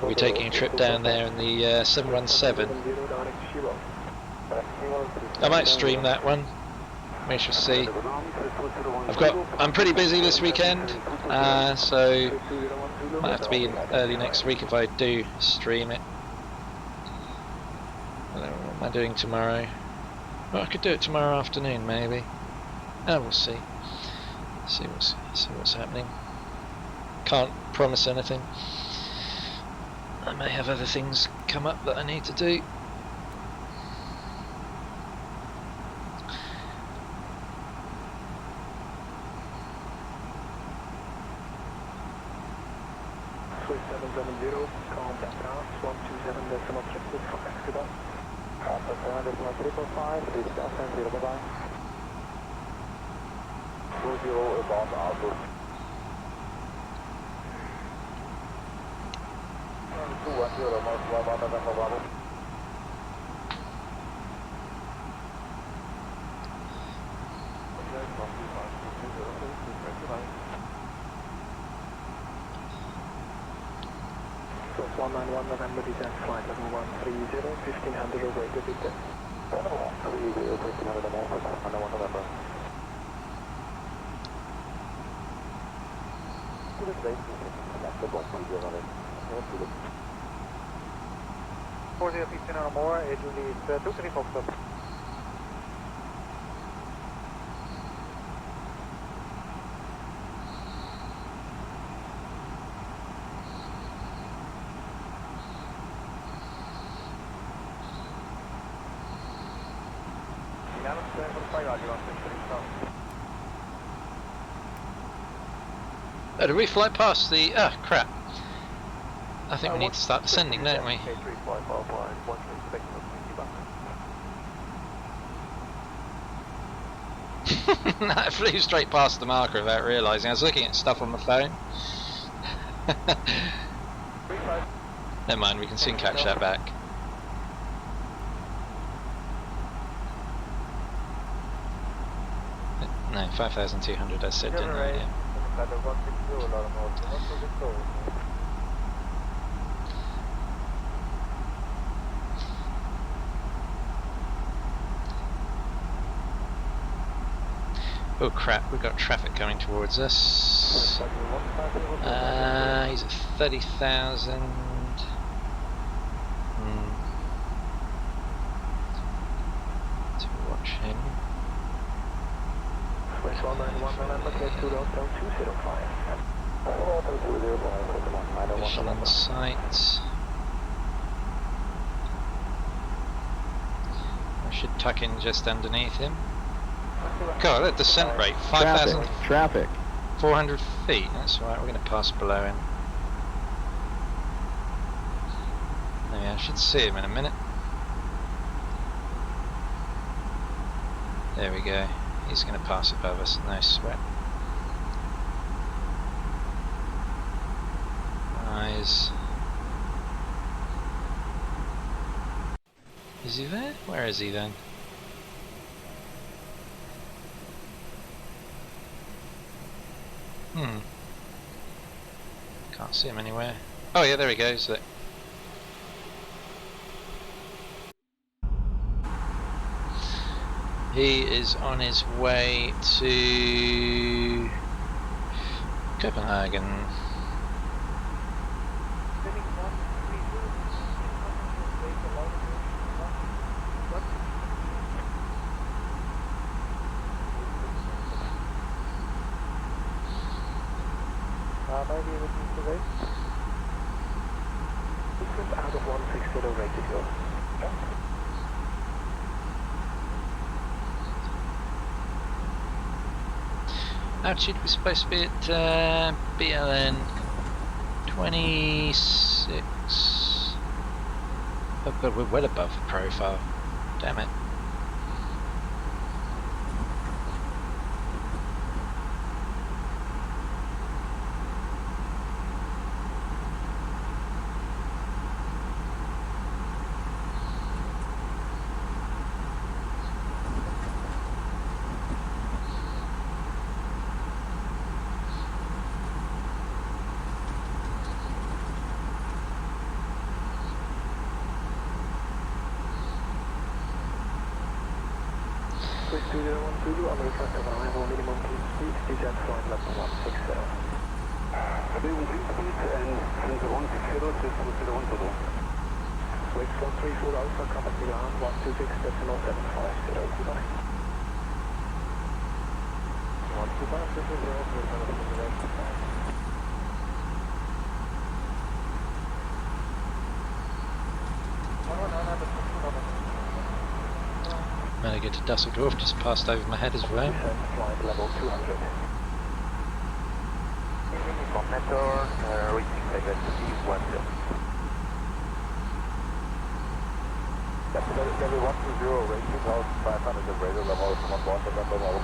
We'll be taking a trip down there in the 717. I might stream that one. We shall see. I'm pretty busy this weekend, so might have to be early next week if I do stream it. I don't know, what am I doing tomorrow? Well, I could do it tomorrow afternoon maybe. We'll see. See what's happening. Can't promise anything. I may have other things come up that I need to do. 191 November descent flight level 130, 1500 away to Victor. 130, 1500 191 November. To the place, that's 130. 4015 or more, it will be 23 Foxtrot. Oh, did we fly past the... Oh, crap. I think we need to start descending, don't we? I flew straight past the marker without realising. I was looking at stuff on my phone. Never mind, we can soon catch that back. No, 5,200 I said, didn't I? Yeah. Oh crap, we've got traffic coming towards us. He's at 30,000. To watch him. West 191 November, clear to Delta 205. Vision in sight. I should tuck in just underneath him. God, that descent rate, 5,400 feet. That's alright, we're going to pass below him. Yeah, I should see him in a minute. There we go. He's going to pass above us, no sweat. Eyes. Is he there? Where is he then? Can't see him anywhere. Oh yeah, there he goes. He is on his way to Copenhagen. Maybe it would need to wait. Distance out of 160 rated go. Altitude was supposed to be at BLN 26. Oh god, we're well above the profile. Damn it. Swiss 2012, American arrival minimum clean speed, descent flight level 160. Minimum clean speed and center 160, just consider 1 to do. Swiss 134 Alpha, contact Milan 126.750, goodbye. 125, this is 0, Better get to Dusseldorf, just passed over my head as well. Flight level 200. Connector, reaching level 1. Level 120, range 2,500 of radar level 1 November level.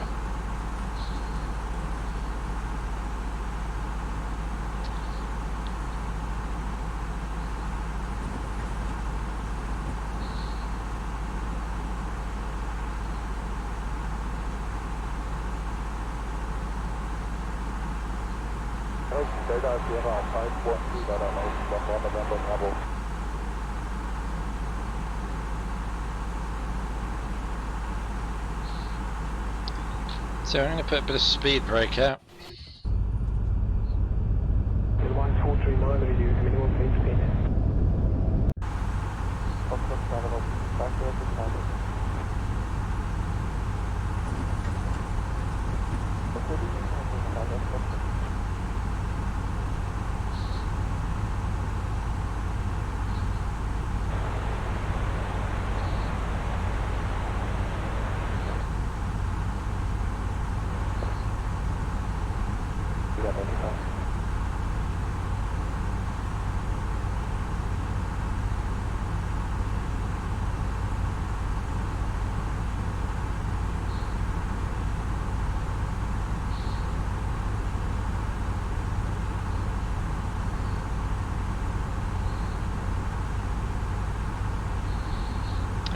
Delta Sierra 512 November Bravo. So I'm going to put a bit of speed brake out. 1439 reduce minimum speed.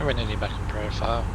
We're nearly back in profile.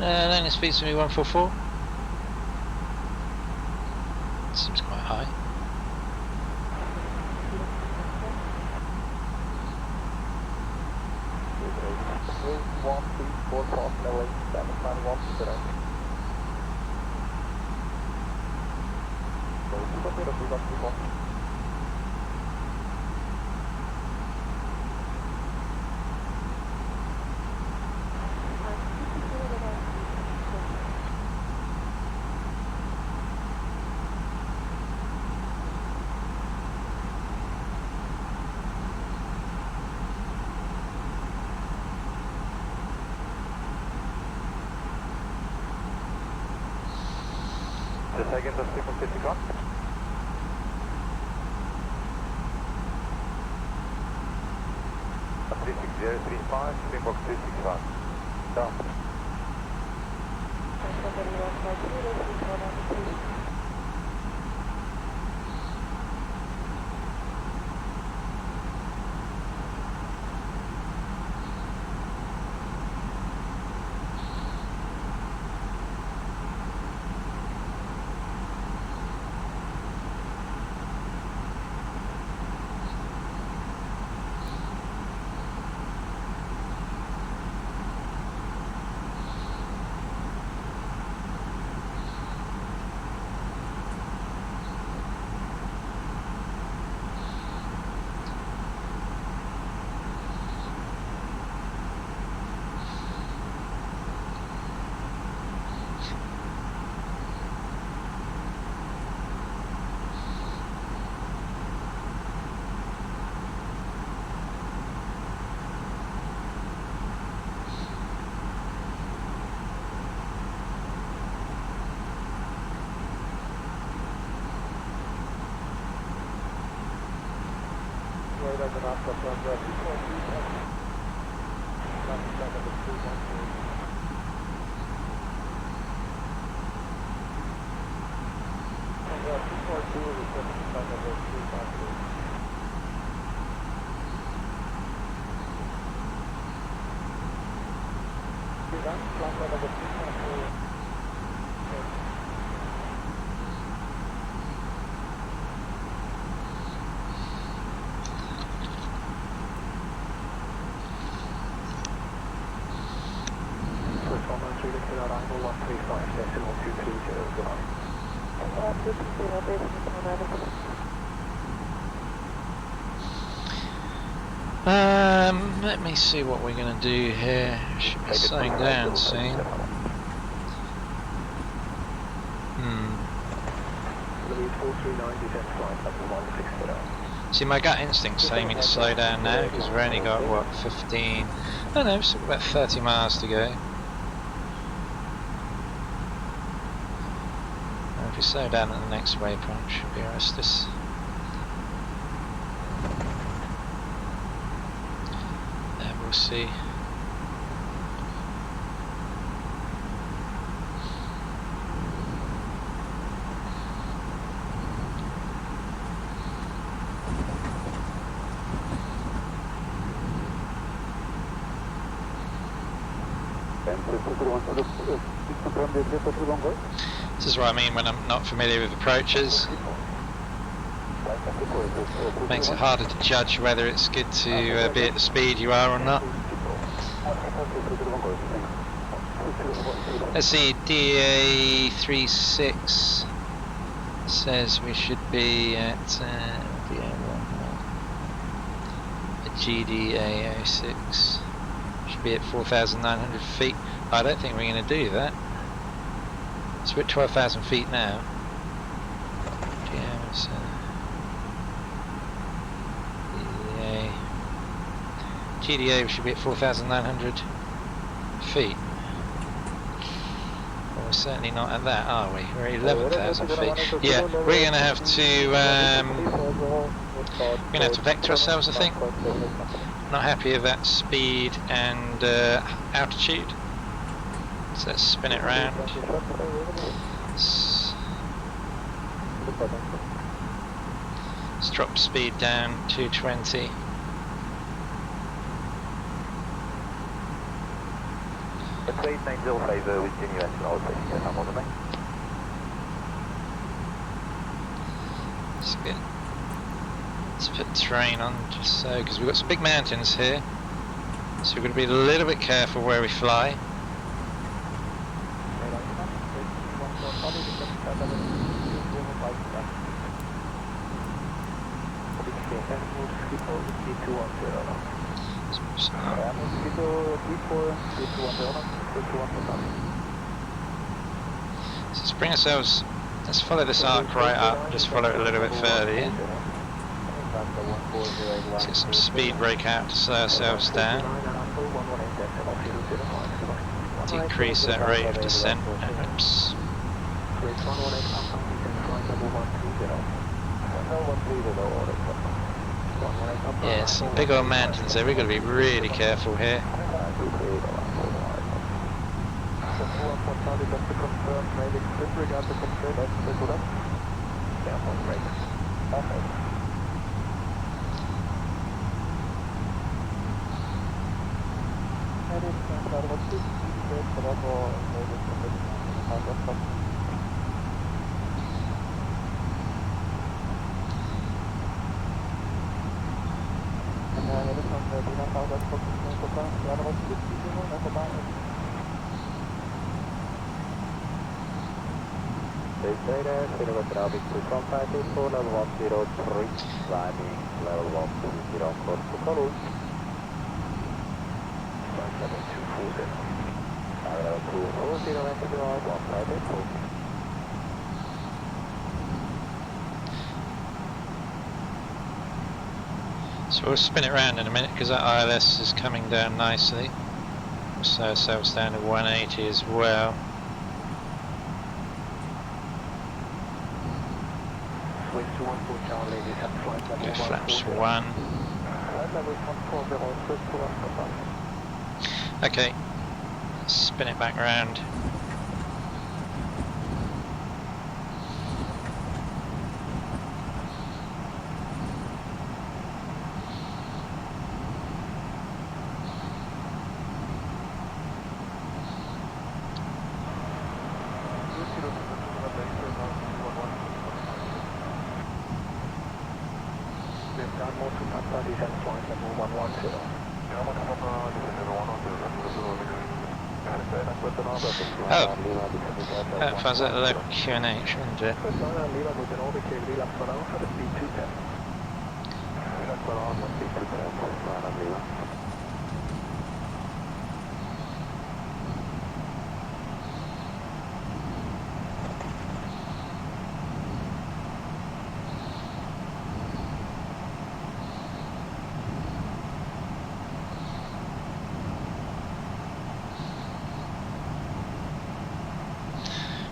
Landing speed's going to be 144. Seems quite high. Seconds of signal 51. At 36035, Springbok 361. Down. Let me see what we're going to do here. Should be slowing down soon. See, my gut instinct's telling me to slow down now because we've only got, what, 15... I don't know, we've still got about 30 miles to go. And if we slow down at the next waypoint, should be restless. We'll see. This is what I mean when I'm not familiar with approaches. Makes it harder to judge whether it's good to be at the speed you are or not. Let's see, DA36 says we should be at GDA06. Should be at 4,900 feet. I don't think we're going to do that. So we're at 12,000 feet now. GDA we should be at 4,900 feet. Well, we're certainly not at that, are we? We're at 11,000 feet. Yeah, we're going to have to vector ourselves, I think. Not happy with that speed and altitude. So let's spin it round. Let's drop speed down to 20. It's 8905 with genuine outside here, I'm on the line. Let's put terrain on just so, because we've got some big mountains here. So we're going to be a little bit careful where we fly. So let's bring ourselves, let's follow this arc right up, just follow it a little bit further in. Let's get some speed brake out to slow ourselves down. Decrease that rate of descent. Oops. Yeah, some big old mountains there, we've got to be really careful here. Traffic to contact for level 103, climbing level 120 on course to Toulouse. Level 240. Level 240, enter the right, 154. So we'll spin it around in a minute because that ILS is coming down nicely. We'll slow ourselves down to 180 as well. Go flaps 1. Okay, spin it back round. Oh, if I was at the local QNH, wouldn't it?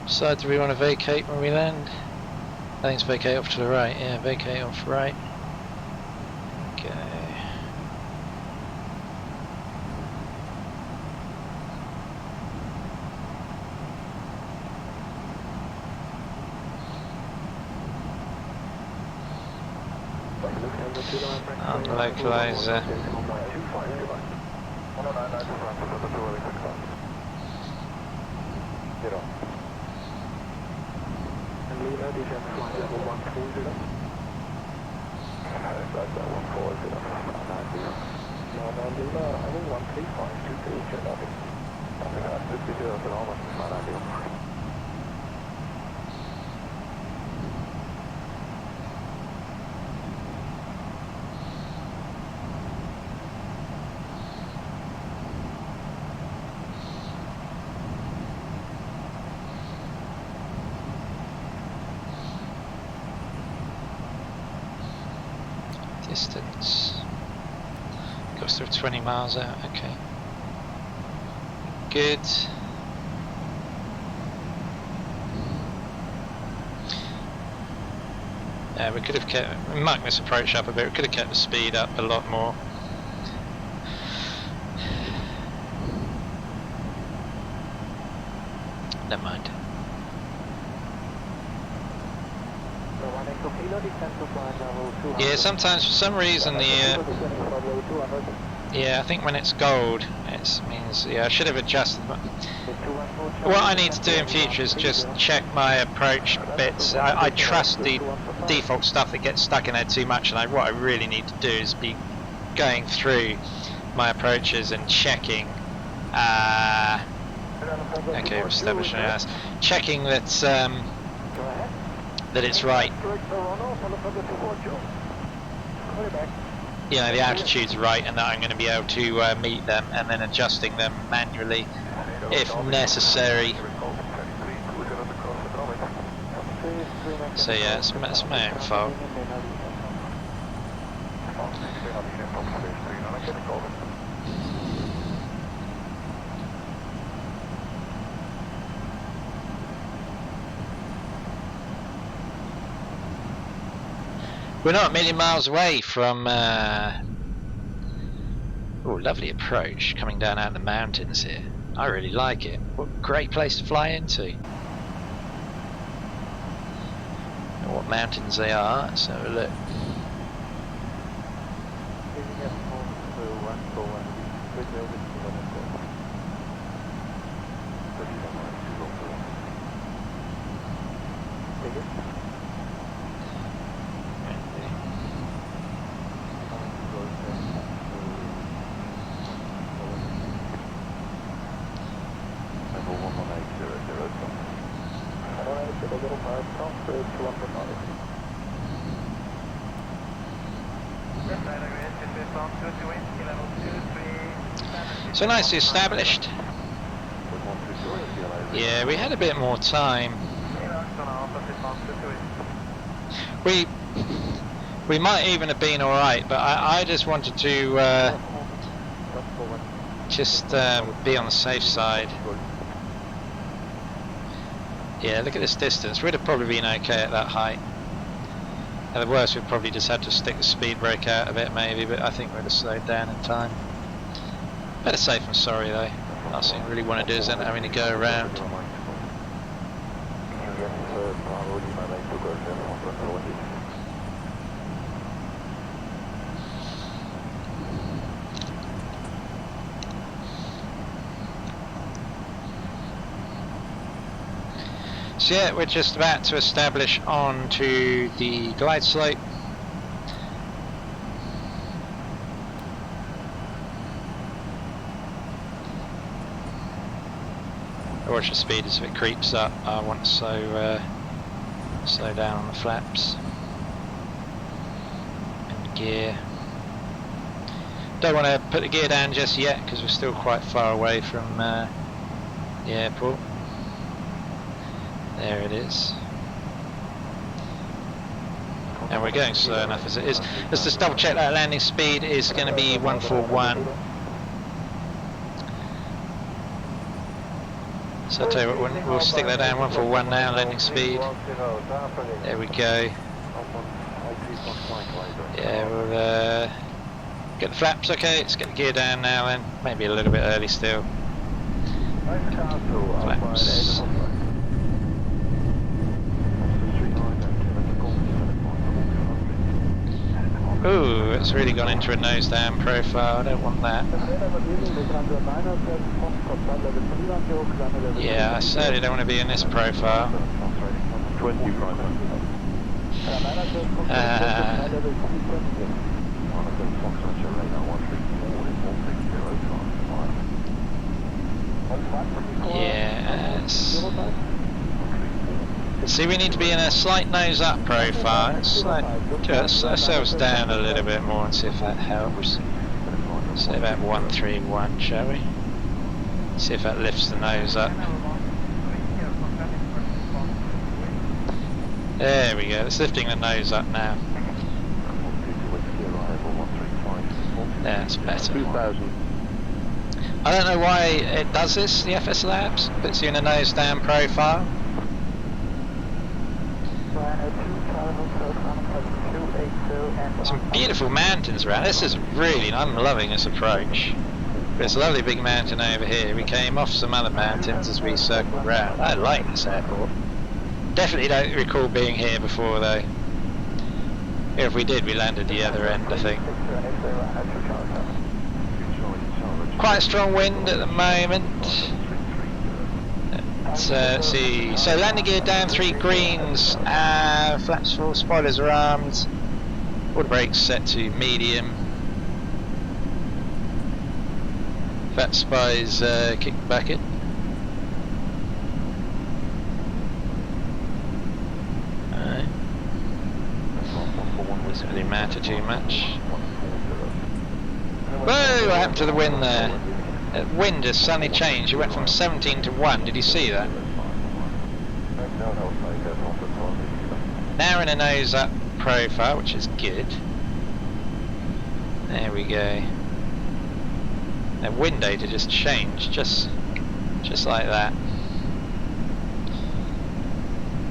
So do we want to vacate when we land? I think it's vacate off to the right. Yeah, vacate off right. Okay. On the localizer. Distance. Goes through 20 miles out, okay. Good. Yeah, we could have kept, we marked this approach up a bit, we could have kept the speed up a lot more. Never mind. Yeah, sometimes for some reason the yeah, I think when it's gold it means, yeah, I should have adjusted. What I need to do in future is just check my approach bits. I trust the default stuff that gets stuck in there too much, and what I really need to do is be going through my approaches and checking okay, we're establishing us. Checking that that it's right. You know, the altitude's right and that I'm going to be able to meet them, and then adjusting them manually if necessary. So yeah, it's my own fault. We're not a million miles away from oh, lovely approach coming down out of the mountains here. I really like it. What a great place to fly into. And what mountains they are, let's have a look. So nicely established. Yeah, we had a bit more time. We might even have been alright, but I just wanted to just be on the safe side. Yeah, look at this distance. We'd have probably been okay at that height. At the worst, we'd probably just had to stick the speed brake out a bit maybe, but I think we'd have slowed down in time. Better safe than sorry though. Last thing I really want to do is end up having to go around. So yeah, we're just about to establish onto the glide slope. Watch the speed as it creeps up. I want to slow down on the flaps and gear. Don't want to put the gear down just yet because we're still quite far away from the airport. There it is. And we're going slow enough as it is. Let's just double check that landing speed is going to be 141. So I'll tell you what, we'll stick that down, 141 now, landing speed. There we go. Yeah, we'll get the flaps okay, let's get the gear down now then. Maybe a little bit early still. Flaps. Ooh, it's really gone into a nose down profile, I don't want that. Yeah, I certainly don't want to be in this profile. Yes. See, we need to be in a slight nose up profile. Let's let ourselves down a little bit more and see if that helps. Say about 131, shall we? See if that lifts the nose up. There we go, it's lifting the nose up now. That's better. I don't know why it does this, the FSlabs, puts you in a nose down profile. Some beautiful mountains around. This is really, I'm loving this approach. There's a lovely big mountain over here. We came off some other mountains as we circled around. I like this airport. Definitely don't recall being here before though. If we did, we landed the other end, I think. Quite a strong wind at the moment. Let's see. So landing gear down, 3 greens, flaps full, spoilers are armed, water brakes set to medium. Fat spies kick the bucket. Alright. Doesn't really matter too much. Whoa! What happened to the wind there? The wind has suddenly changed. It went from 17 to 1. Did you see that? Now in a nose up profile, which is good. There we go. The wind data just changed, just like that.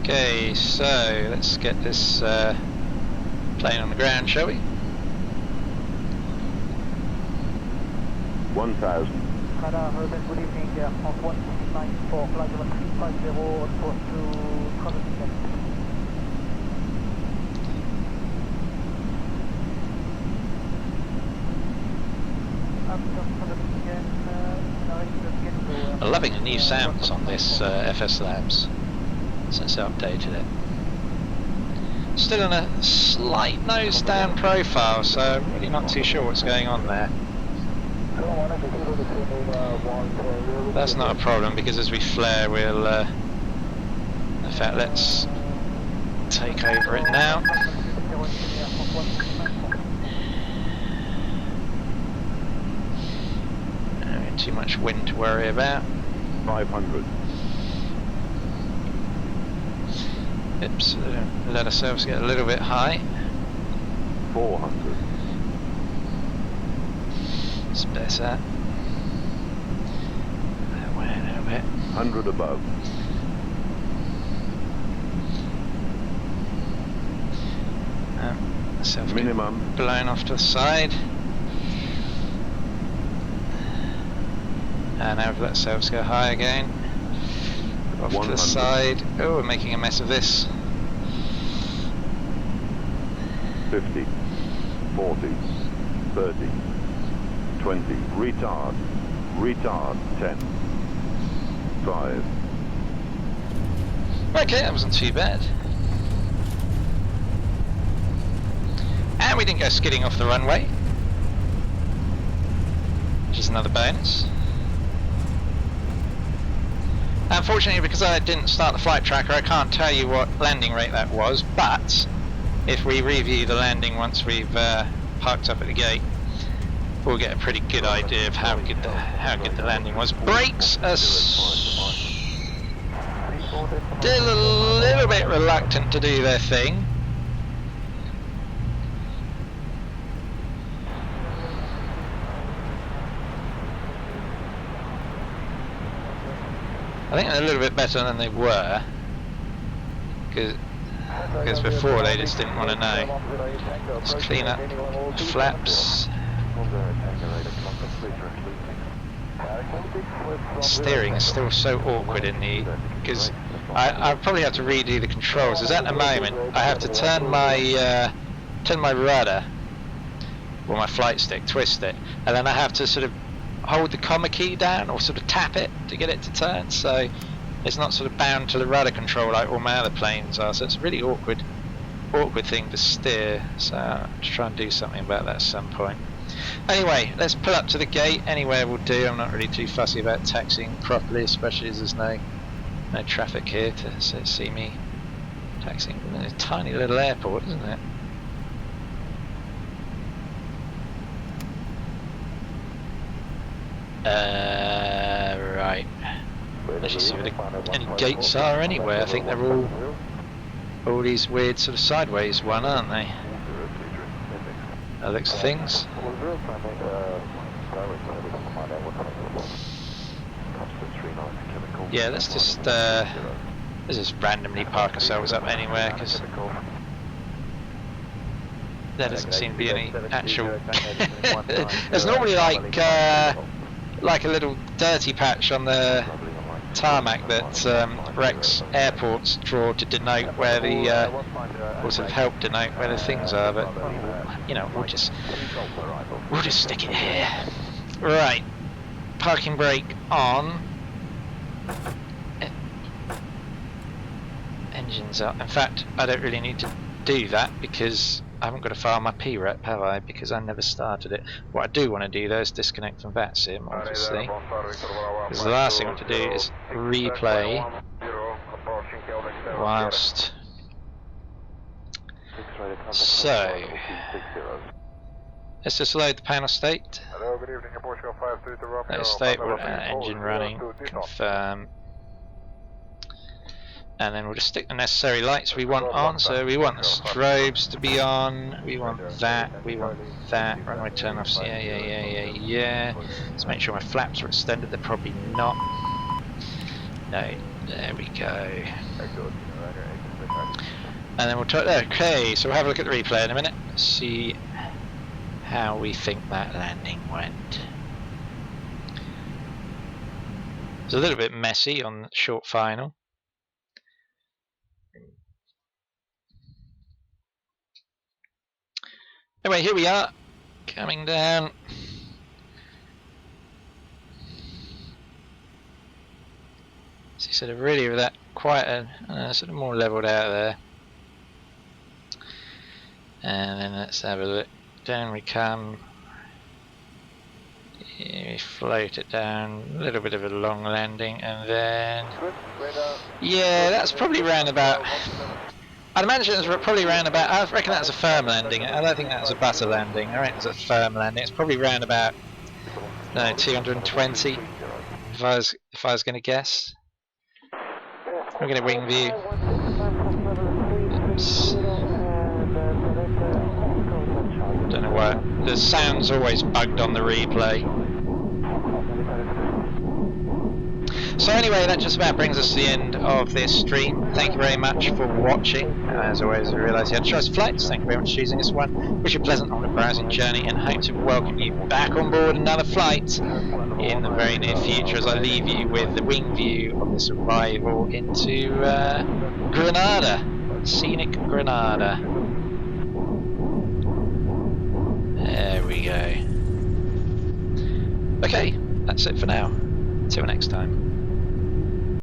Okay, so let's get this plane on the ground, shall we? 1000. Good evening, France 169 for flight level 350 approach to Travel Defense. I'm loving the new sounds on this FSlabs since I updated it. Still in a slight nose down profile, so I'm really not too sure what's going on there. That's not a problem because as we flare we'll in fact let's take over it now. Not too much wind to worry about. 500. Oops, let ourselves get a little bit high. 400. It's better. That way a little bit. 100 above. Myself Minimum. blown off to the side. And now we've let ourselves go high again. Off to the side. Oh, we're making a mess of this. 50, 40, 30, 20, retard, 10, 5. Okay, that wasn't too bad. And we didn't go skidding off the runway, which is another bonus. Unfortunately, because I didn't start the flight tracker, I can't tell you what landing rate that was, but if we review the landing once we've parked up at the gate, we'll get a pretty good idea of how good the landing was. Brakes are still a little bit reluctant to do their thing. I think they're a little bit better than they were, because before they just didn't want to know. Just clean up the flaps. Steering is still so awkward in the, because I probably have to redo the controls. Because at the moment I have to turn my rudder or my flight stick, twist it, and then I have to sort of hold the comma key down or sort of tap it to get it to turn. So it's not sort of bound to the rudder control like all my other planes are. So it's a really awkward thing to steer. So I'll try and do something about that at some point. Anyway, let's pull up to the gate. Anywhere will do. I'm not really too fussy about taxiing properly, especially as there's no traffic here to see me taxiing. It's a tiny little airport, isn't it? Right. Let's just see where any gates are anywhere. I think they're all these weird sort of sideways one, aren't they? That looks things. Yeah, let's just randomly park ourselves up anywhere, because there doesn't seem to be any actual. There's normally like a little dirty patch on the tarmac that Rex airports draw to denote where the or sort of help denote where the things are, but you know, we'll just stick it here. Right, parking brake on. Engines up. In fact, I don't really need to do that because I haven't got to file my PREP, have I? Because I never started it. What I do want to do though is disconnect from VATSIM, obviously. Because the last thing I want to do is replay whilst. So let's just load the panel state. Let state engine running, confirm. And then we'll just stick the necessary lights we want on. So we want the strobes to be on, we want that, runway turn offs, yeah. Let's make sure my flaps are extended, they're probably not. No, there we go. And then we'll try, okay, so we'll have a look at the replay in a minute, see how we think that landing went. It's a little bit messy on the short final. Anyway, here we are, coming down. So sort of really with that quite sort of more levelled out there. And then let's have a look. Down we come. We float it down, a little bit of a long landing, and then yeah, that's probably round about. I'd imagine it's probably round about. I reckon that's a firm landing. I don't think that was a butter landing. I reckon it's a firm landing. It's probably round about 220. If I was going to guess. I'm going to wing view. Oops. Don't know why. The sound's always bugged on the replay. So anyway, that just about brings us to the end of this stream. Thank you very much for watching. As always, I realise you had choice flights. Thank you very much for choosing this one. Wish you a pleasant on the browsing journey and hope to welcome you back on board another flight in the very near future as I leave you with the wing view of this arrival into Granada, scenic Granada. There we go. Okay, that's it for now. Till next time.